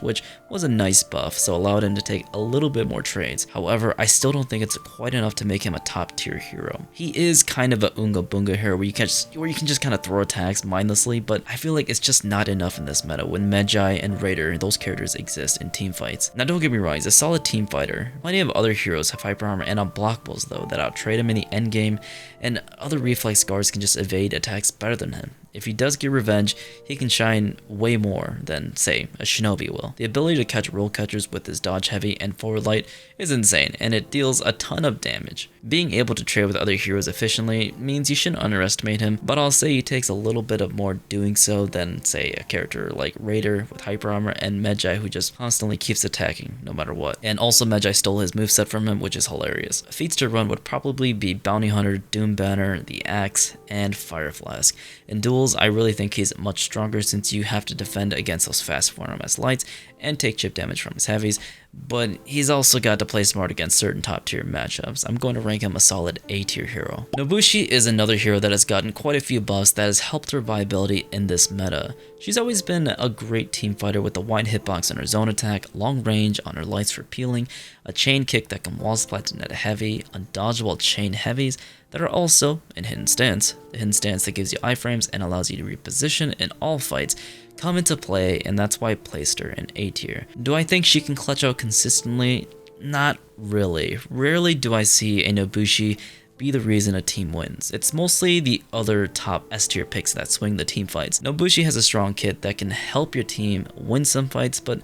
which was a nice buff, so allowed him to take a little bit more trades. However, I still don't think it's quite enough to make him a top tier hero. He is kind of a Unga Bunga hero where you can just kind of throw attacks mindlessly, but I feel like it's just not enough in this meta when Medjay and Raider, those characters exist in team fights. Now don't get me wrong, he's a solid team fighter. Plenty of other heroes have hyper armor and unblockables though that outtrade him in the end game, and other reflex guards can just evade attacks better than him. If he does get revenge, he can shine way more than, say, a shinobi will. The ability to catch roll catchers with his dodge heavy and forward light is insane, and it deals a ton of damage. Being able to trade with other heroes efficiently means you shouldn't underestimate him, but I'll say he takes a little bit of more doing so than, say, a character like Raider with hyper armor and Medjay who just constantly keeps attacking no matter what. And also Medjay stole his moveset from him, which is hilarious. Feats to run would probably be Bounty Hunter, Doom Banner, the Axe, and Fire Flask. In duels, I really think he's much stronger since you have to defend against those fast 4MS lights and take chip damage from his heavies, but he's also got to play smart against certain top tier matchups. I'm going to rank him a solid A tier hero. Nobushi is another hero that has gotten quite a few buffs that has helped her viability in this meta. She's always been a great team fighter with a wide hitbox on her zone attack, long range on her lights for peeling, a chain kick that can wall splat to net a heavy, undodgeable chain heavies that are also in hidden stance. The hidden stance that gives you iframes and allows you to reposition in all fights come into play, and that's why I placed her in A tier. Do I think she can clutch out consistently? Not really. Rarely do I see a Nobushi be the reason a team wins. It's mostly the other top S tier picks that swing the team fights. Nobushi has a strong kit that can help your team win some fights, but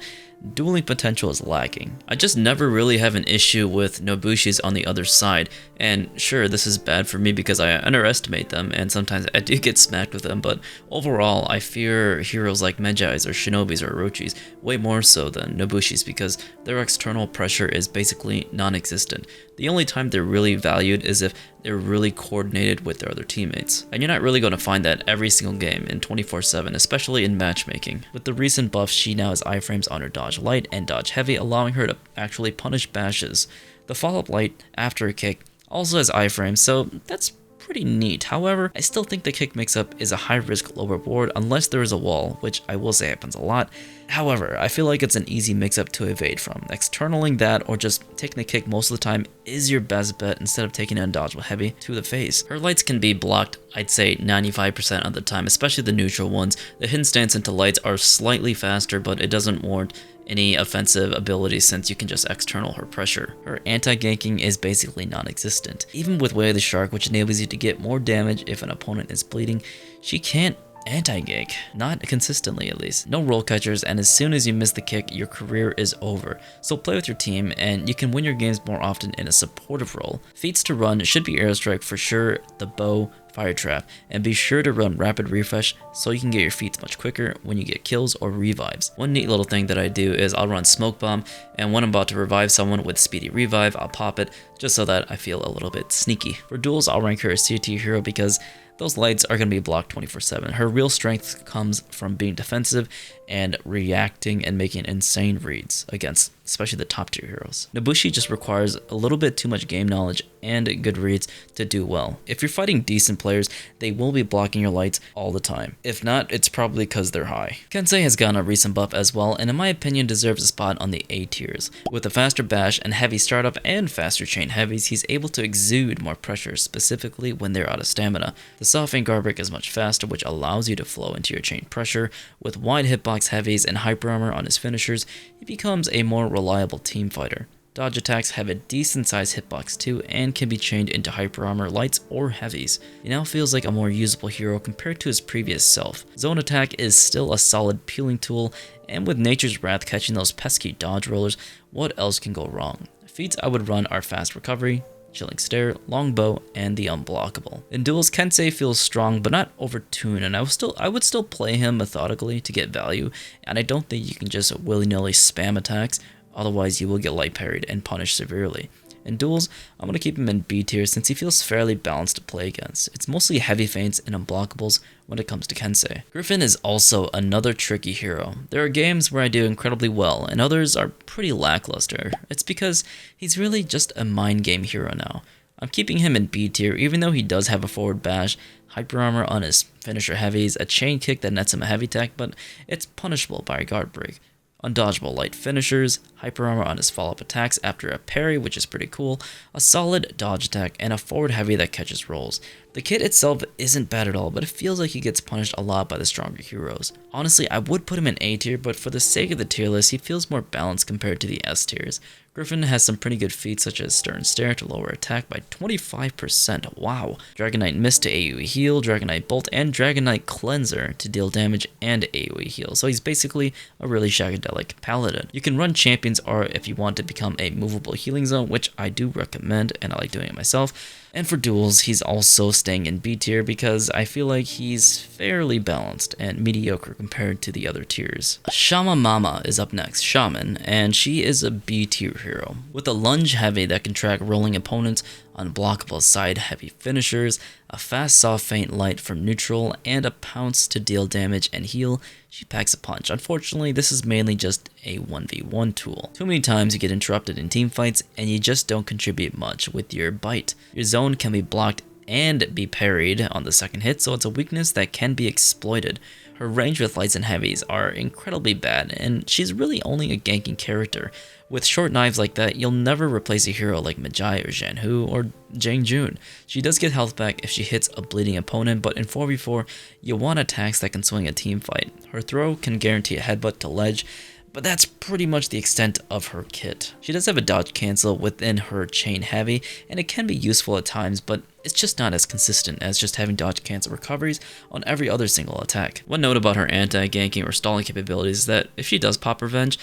dueling potential is lacking. I just never really have an issue with Nobushis on the other side, and sure, this is bad for me because I underestimate them and sometimes I do get smacked with them, but overall I fear heroes like Medjays or Shinobis or Orochis way more so than Nobushis because their external pressure is basically non-existent. The only time they're really valued is if they're really coordinated with their other teammates. And you're not really going to find that every single game in 24/7, especially in matchmaking. With the recent buffs, she now has iframes on her dodge light and dodge heavy, allowing her to actually punish bashes. The follow-up light after a kick also has iframes, so that's pretty neat. However, I still think the kick mix-up is a high-risk, low-reward unless there is a wall, which I will say happens a lot. However, I feel like it's an easy mix-up to evade from. Externaling that or just taking the kick most of the time is your best bet instead of taking an undodgeable heavy to the face. Her lights can be blocked, I'd say 95% of the time, especially the neutral ones. The hidden stance into lights are slightly faster, but it doesn't warrant any offensive ability since you can just external her pressure. Her anti-ganking is basically non-existent. Even with Way of the Shark, which enables you to get more damage if an opponent is bleeding, she can't anti-gank, not consistently at least. No roll catchers, and as soon as you miss the kick, your career is over. So play with your team, and you can win your games more often in a supportive role. Feats to run should be Aerostrike for sure, the bow, Fire Trap, and be sure to run Rapid Refresh so you can get your feats much quicker when you get kills or revives. One neat little thing that I do is I'll run Smoke Bomb, and when I'm about to revive someone with Speedy Revive, I'll pop it just so that I feel a little bit sneaky. For duels, I'll rank her a C tier hero because those lights are going to be blocked 24/7. Her real strength comes from being defensive and reacting and making insane reads against especially the top tier heroes. Nobushi just requires a little bit too much game knowledge and good reads to do well. If you're fighting decent players, they will be blocking your lights all the time. If not, it's probably because they're high. Kensei has gotten a recent buff as well, and in my opinion deserves a spot on the A tiers. With a faster bash and heavy startup and faster chain heavies, he's able to exude more pressure, specifically when they're out of stamina. The softening guard break is much faster, which allows you to flow into your chain pressure. With wide hitbox heavies and hyper armor on his finishers, he becomes a more reliable team fighter. Dodge attacks have a decent sized hitbox too and can be chained into hyper armor, lights, or heavies. He now feels like a more usable hero compared to his previous self. Zone attack is still a solid peeling tool, and with Nature's Wrath catching those pesky dodge rollers, what else can go wrong? Feats I would run are fast recovery, chilling stare, longbow, and the unblockable. In duels, Kensei feels strong but not overtuned, and I would still play him methodically to get value, and I don't think you can just willy-nilly spam attacks, otherwise you will get light parried and punished severely. In duels, I'm going to keep him in B tier since he feels fairly balanced to play against. It's mostly heavy feints and unblockables when it comes to Kensei. Gryphon is also another tricky hero. There are games where I do incredibly well, and others are pretty lackluster. It's because he's really just a mind game hero now. I'm keeping him in B tier even though he does have a forward bash, hyper armor on his finisher heavies, a chain kick that nets him a heavy attack, but it's punishable by a guard break. Undodgeable light finishers, hyper armor on his follow-up attacks after a parry, which is pretty cool, a solid dodge attack, and a forward heavy that catches rolls. The kit itself isn't bad at all, but it feels like he gets punished a lot by the stronger heroes. Honestly, I would put him in A tier, but for the sake of the tier list, he feels more balanced compared to the S tiers. Gryphon has some pretty good feats such as Stern Stare to lower attack by 25%, wow. Dragonite Mist to AoE heal, Dragonite Bolt, and Dragonite Cleanser to deal damage and AoE heal, so he's basically a really shagadelic paladin. You can run Champion's Art if you want to become a movable healing zone, which I do recommend, and I like doing it myself. And for duels, he's also staying in B tier because I feel like he's fairly balanced and mediocre compared to the other tiers. Shaman Mama is up next, Shaman, and she is a B tier hero. With a lunge heavy that can track rolling opponents, unblockable side heavy finishers, a fast soft feint light from neutral, and a pounce to deal damage and heal, she packs a punch. Unfortunately, this is mainly just a 1v1 tool. Too many times you get interrupted in teamfights and you just don't contribute much with your bite. Your zone can be blocked and be parried on the second hit, so it's a weakness that can be exploited. Her range with lights and heavies are incredibly bad, and she's really only a ganking character. With short knives like that, you'll never replace a hero like Medjay or Zhanhu or June. She does get health back if she hits a bleeding opponent, but in 4v4, you want attacks that can swing a team fight. Her throw can guarantee a headbutt to ledge, but that's pretty much the extent of her kit. She does have a dodge cancel within her chain heavy, and it can be useful at times, but it's just not as consistent as just having dodge cancel recoveries on every other single attack. One note about her anti-ganking or stalling capabilities is that if she does pop revenge,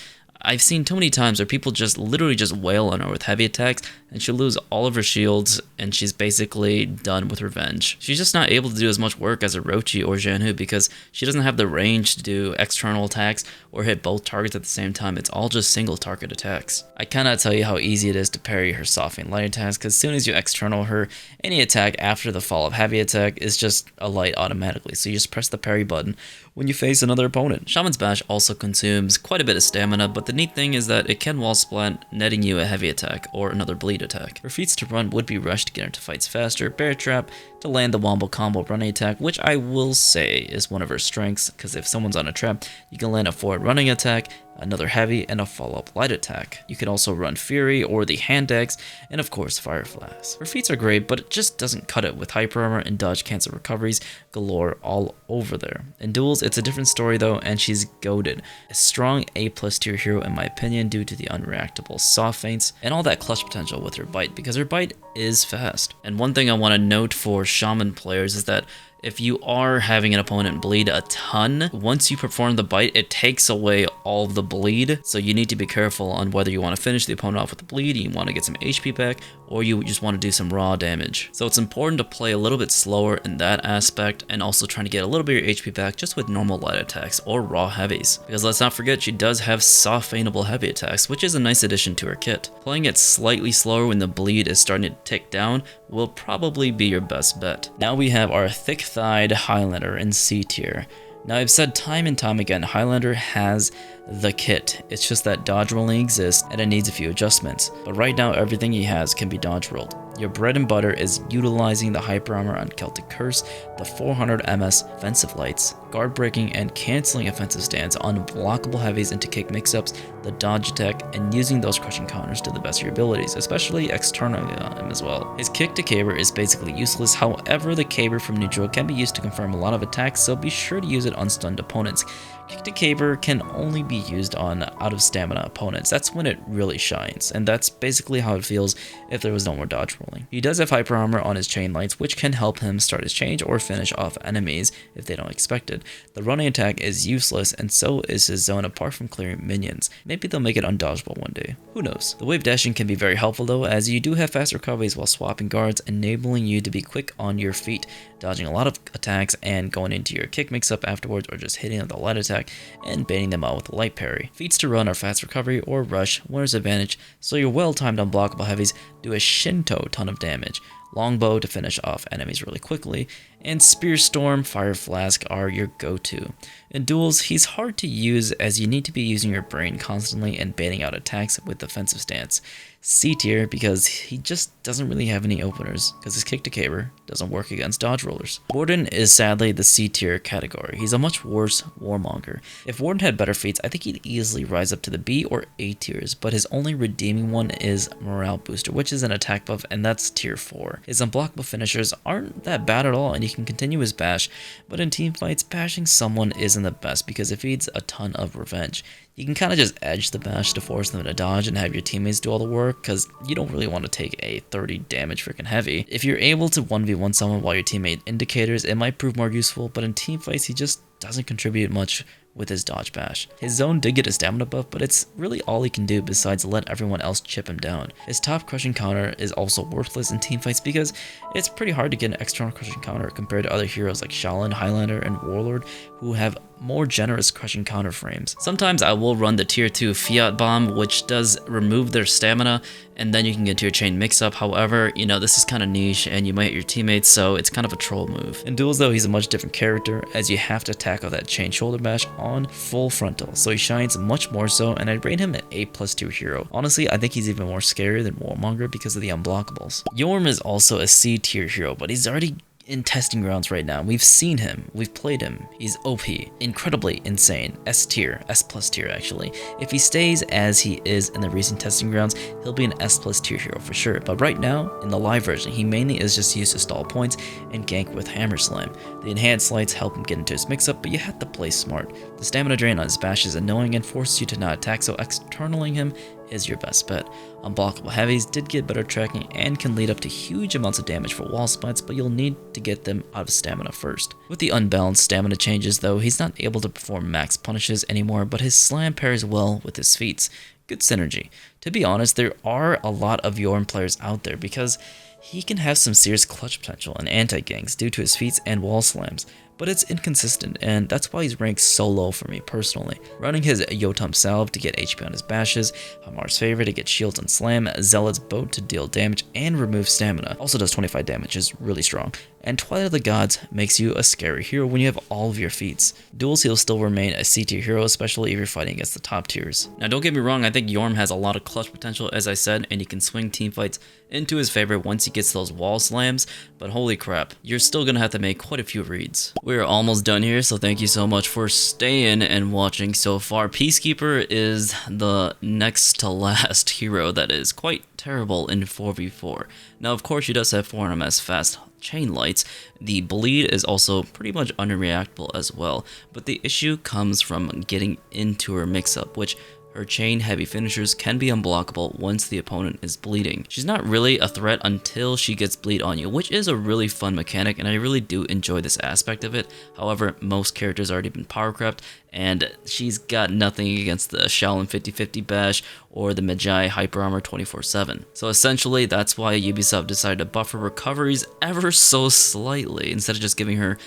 I've seen too many times where people just literally just wail on her with heavy attacks and she'll lose all of her shields and she's basically done with revenge. She's just not able to do as much work as orochi or zhanhu because she doesn't have the range to do external attacks or hit both targets at the same time. It's all just single target attacks. I cannot tell you how easy it is to parry her softening light attacks because as soon as you external her, any attack after the fall of heavy attack is just a light automatically. So you just press the parry button, when you face another opponent. Shaman's Bash also consumes quite a bit of stamina, but the neat thing is that it can wall splat, netting you a heavy attack or another bleed attack. Her feats to run would be Rush to get into fights faster, Bear Trap to land the wombo combo running attack, which I will say is one of her strengths, because if someone's on a trap, you can land a forward running attack, another heavy, and a follow-up light attack. You can also run Fury or the hand axe, and of course Fire Flash. Her feats are great, but it just doesn't cut it with hyper armor and dodge cancel recoveries galore all over there. In duels, it's a different story though, and she's goated. A strong A+ tier hero in my opinion due to the unreactable soft feints and all that clutch potential with her bite, because her bite is fast. And one thing I want to note for Shaman players is that if you are having an opponent bleed a ton, once you perform the bite, it takes away all of the bleed. So you need to be careful on whether you want to finish the opponent off with the bleed, you want to get some HP back, or you just want to do some raw damage. So it's important to play a little bit slower in that aspect, and also trying to get a little bit of your HP back just with normal light attacks or raw heavies. Because let's not forget, she does have soft feintable heavy attacks, which is a nice addition to her kit. Playing it slightly slower when the bleed is starting to tick down will probably be your best bet. Now we have our thick-thighed Highlander in C tier. Now I've said time and time again, Highlander has the kit. It's just that dodge rolling exists and it needs a few adjustments. But right now everything he has can be dodge rolled. Your bread and butter is utilizing the hyper armor on Celtic Curse, the 400 MS offensive lights, guard breaking and canceling offensive stance on blockable heavies into kick mix-ups, the dodge attack, and using those crushing counters to the best of your abilities, especially externally on him as well. His kick to caber is basically useless, however the caber from neutral can be used to confirm a lot of attacks, so be sure to use it on stunned opponents. Kick to caber can only be used on out of stamina opponents. That's when it really shines, and that's basically how it feels if there was no more dodge rolling. He does have hyper armor on his chain lights, which can help him start his change or finish off enemies if they don't expect it. The running attack is useless, and so is his zone apart from clearing minions. Maybe they'll make it undodgeable one day. Who knows? The wave dashing can be very helpful though, as you do have fast recoveries while swapping guards, enabling you to be quick on your feet, dodging a lot of attacks and going into your kick mix-up afterwards, or just hitting with a light attack and baiting them out with a light parry. Feats to run are fast recovery or rush, winner's advantage, so your well-timed unblockable heavies do a shinto ton of damage. Longbow to finish off enemies really quickly, and Spear Storm, Fire Flask are your go-to. In duels, he's hard to use as you need to be using your brain constantly and baiting out attacks with defensive stance. C tier because he just doesn't really have any openers, because his kick to caber doesn't work against dodge rollers. Warden is sadly the C tier category. He's a much worse warmonger. If Warden had better feats, I think he'd easily rise up to the B or A tiers, but his only redeeming one is Morale Booster, which is an attack buff, and that's tier 4. His unblockable finishers aren't that bad at all, and he can continue his bash, but in team fights, bashing someone isn't the best because it feeds a ton of revenge. You can kind of just edge the bash to force them to dodge and have your teammates do all the work, because you don't really want to take a 30 damage freaking heavy. If you're able to 1v1 someone while your teammate indicators, it might prove more useful, but in team fights he just doesn't contribute much with his dodge bash. His zone did get a stamina buff, but it's really all he can do besides let everyone else chip him down. His top crushing counter is also worthless in teamfights because it's pretty hard to get an external crushing counter compared to other heroes like Shaolin, Highlander, and Warlord who have more generous crushing counter frames. Sometimes I will run the tier 2 Fiat Bomb, which does remove their stamina, and then you can get to your chain mix-up. However, you know, this is kind of niche and you might hit your teammates, so it's kind of a troll move. In duels though, he's a much different character, as you have to tackle that chain shoulder bash on full frontal, so he shines much more so, and I'd rate him an A+ tier hero. Honestly, I think he's even more scary than Warmonger because of the unblockables. Jorm is also a C tier hero, but he's already in testing grounds right now. We've seen him, we've played him. He's OP, incredibly insane, S tier, S+ tier actually. If he stays as he is in the recent testing grounds, he'll be an S+ tier hero for sure, but right now, in the live version, he mainly is just used to stall points and gank with Hammer Slam. The enhanced lights help him get into his mix-up, but you have to play smart. The stamina drain on his bash is annoying and forces you to not attack, so externaling him is your best bet. Unblockable heavies did get better tracking and can lead up to huge amounts of damage for wall splits, but you'll need to get them out of stamina first. With the unbalanced stamina changes though, he's not able to perform max punishes anymore, but his slam pairs well with his feats. Good synergy. To be honest, there are a lot of Jorm players out there because he can have some serious clutch potential in anti-ganks due to his feats and wall slams, but it's inconsistent, and that's why he's ranked so low for me personally. Running his Yotam Salve to get HP on his bashes, Hamar's Favor to get shields and slam, Zealot's Boat to deal damage and remove stamina, also does 25 damage, is really strong, and Twilight of the Gods makes you a scary hero when you have all of your feats. Duels he'll still remain a C tier hero, especially if you're fighting against the top tiers. Now don't get me wrong, I think Jorm has a lot of clutch potential as I said, and he can swing teamfights into his favor once he gets those wall slams, but holy crap, you're still gonna have to make quite a few reads. We're almost done here, so thank you so much for staying and watching so far. Peacekeeper is the next to last hero that is quite terrible in 4v4. Now of course she does have 400 MS fast chain lights. The bleed is also pretty much unreactable as well, but the issue comes from getting into her mix-up, which her chain heavy finishers can be unblockable once the opponent is bleeding. She's not really a threat until she gets bleed on you, which is a really fun mechanic, and I really do enjoy this aspect of it. However, most characters already been power crept, and she's got nothing against the Shaolin 50-50 bash or the Medjay hyper armor 24/7. So essentially, that's why Ubisoft decided to buff her recoveries ever so slightly, instead of just giving her,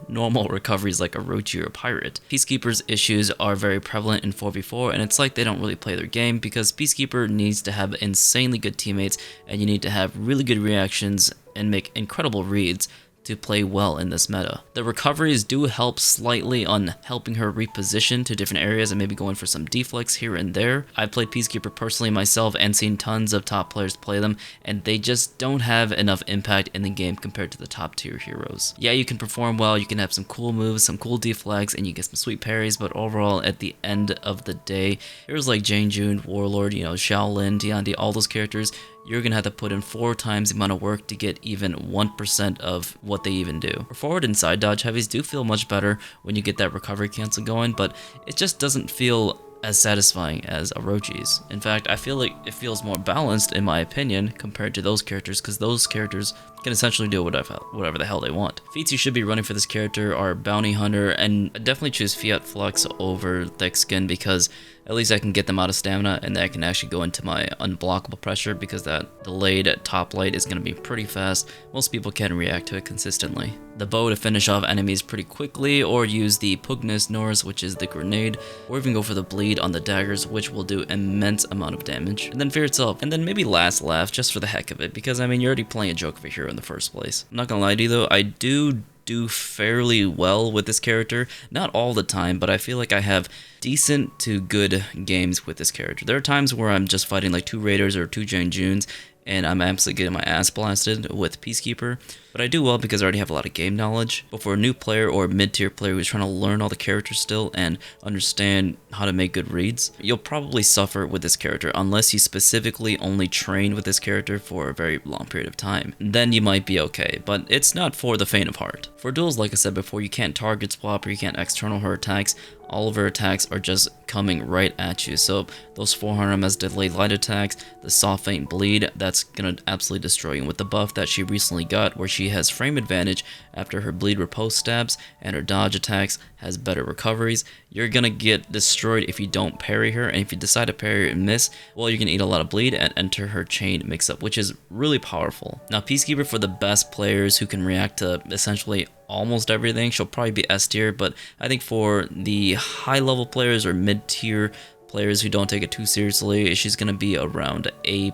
normal recoveries like orochi or a pirate. Peacekeeper's issues are very prevalent in 4v4, and it's like they don't really play their game, because Peacekeeper needs to have insanely good teammates, and you need to have really good reactions and make incredible reads to play well in this meta. The recoveries do help slightly on helping her reposition to different areas and maybe going for some deflects here and there. I've played Peacekeeper personally myself and seen tons of top players play them, and they just don't have enough impact in the game compared to the top tier heroes. Yeah, you can perform well, you can have some cool moves, some cool deflects, and you get some sweet parries, but overall at the end of the day, heroes like Zhanhu, Warlord, Shaolin, tiandi, all those characters, you're gonna have to put in 4 times the amount of work to get even 1% of what they even do. For forward and side dodge heavies do feel much better when you get that recovery cancel going, but it just doesn't feel as satisfying as orochi's. In fact, I feel like it feels more balanced in my opinion compared to those characters, because those characters can essentially do whatever the hell they want. Feats you should be running for this character are Bounty Hunter, and definitely choose Fiat Flux over Thick Skin, because at least I can get them out of stamina, and then I can actually go into my unblockable pressure, because that delayed top light is going to be pretty fast. Most people can react to it consistently. The bow to finish off enemies pretty quickly, or use the Pugnus Norris, which is the grenade, or even go for the bleed on the daggers, which will do immense amount of damage. And then Fear itself, and then maybe Last Laugh just for the heck of it, because you're already playing a joke of a hero in the first place. I'm not gonna lie to you though, I do fairly well with this character. Not all the time, but I feel like I have decent to good games with this character. There are times where I'm just fighting like 2 Raiders or 2 Zhanhuns, and I'm absolutely getting my ass blasted with Peacekeeper, but I do well because I already have a lot of game knowledge. But for a new player or mid-tier player who's trying to learn all the characters still and understand how to make good reads, you'll probably suffer with this character unless you specifically only train with this character for a very long period of time. Then you might be okay, but it's not for the faint of heart. For duels, like I said before, you can't target swap or you can't external her attacks. All of her attacks are just coming right at you. So those 400 MS delayed light attacks, the soft feint bleed, that's gonna absolutely destroy you. With the buff that she recently got, where she has frame advantage after her bleed riposte stabs, and her dodge attacks has better recoveries, you're gonna get destroyed if you don't parry her. And if you decide to parry and miss, well, you're gonna eat a lot of bleed and enter her chain mix-up, which is really powerful. Now, Peacekeeper, for the best players who can react to essentially almost everything, she'll probably be S tier, but I think for the high level players or mid tier players who don't take it too seriously, she's gonna be around A+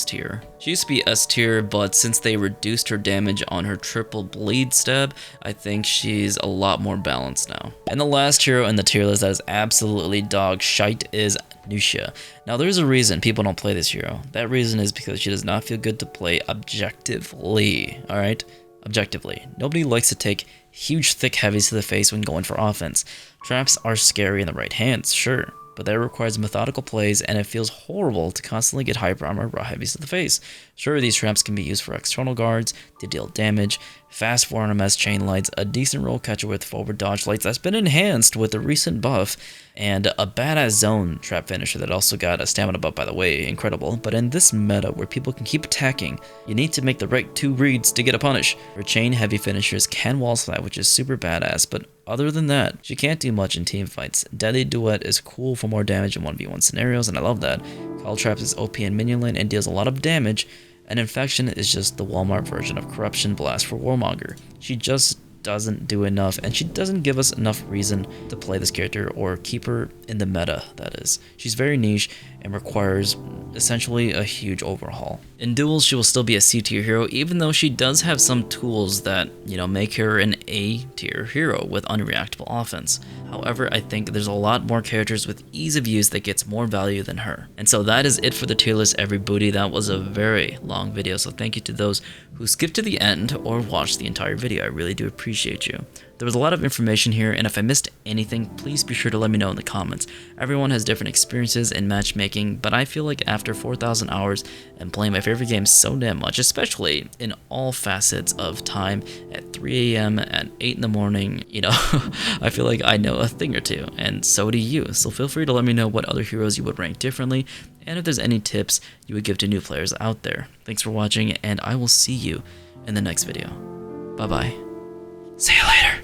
tier. She used to be S tier, but since they reduced her damage on her triple bleed stab, I think she's a lot more balanced now. And the last hero in the tier list that is absolutely dog shite is Nuxia. Now there's a reason people don't play this hero. That reason is because she does not feel good to play objectively, alright? Objectively, nobody likes to take huge thick heavies to the face when going for offense. Traps are scary in the right hands, sure, but that requires methodical plays, and it feels horrible to constantly get hyper armor raw heavies to the face. Sure, these traps can be used for external guards, to deal damage, fast 400 MS chain lights, a decent roll catcher with forward dodge lights that's been enhanced with the recent buff, and a badass zone trap finisher that also got a stamina buff, by the way, incredible. But in this meta where people can keep attacking, you need to make the right 2 reads to get a punish. Her chain heavy finishers can wall slap, which is super badass, but other than that, she can't do much in team fights. Deadly Duet is cool for more damage in 1v1 scenarios, and I love that. Call Traps is OP in minion lane and deals a lot of damage, and Infection is just the Walmart version of Corruption Blast for Warmonger. She just doesn't do enough, and she doesn't give us enough reason to play this character or keep her in the meta, that is. She's very niche and requires essentially a huge overhaul. In duels, she will still be a C tier hero, even though she does have some tools that, make her an A tier hero with unreactable offense. However, I think there's a lot more characters with ease of use that gets more value than her. And so that is it for the tier list, everybody. That was a very long video, so thank you to those who skipped to the end or watched the entire video. I really do appreciate you. There was a lot of information here, and if I missed anything, please be sure to let me know in the comments. Everyone has different experiences in matchmaking, but I feel like after 4,000 hours and playing my favorite game so damn much, especially in all facets of time at 3 AM, at 8 in the morning, I feel like I know a thing or two, and so do you. So feel free to let me know what other heroes you would rank differently, and if there's any tips you would give to new players out there. Thanks for watching, and I will see you in the next video. Bye bye. See you later.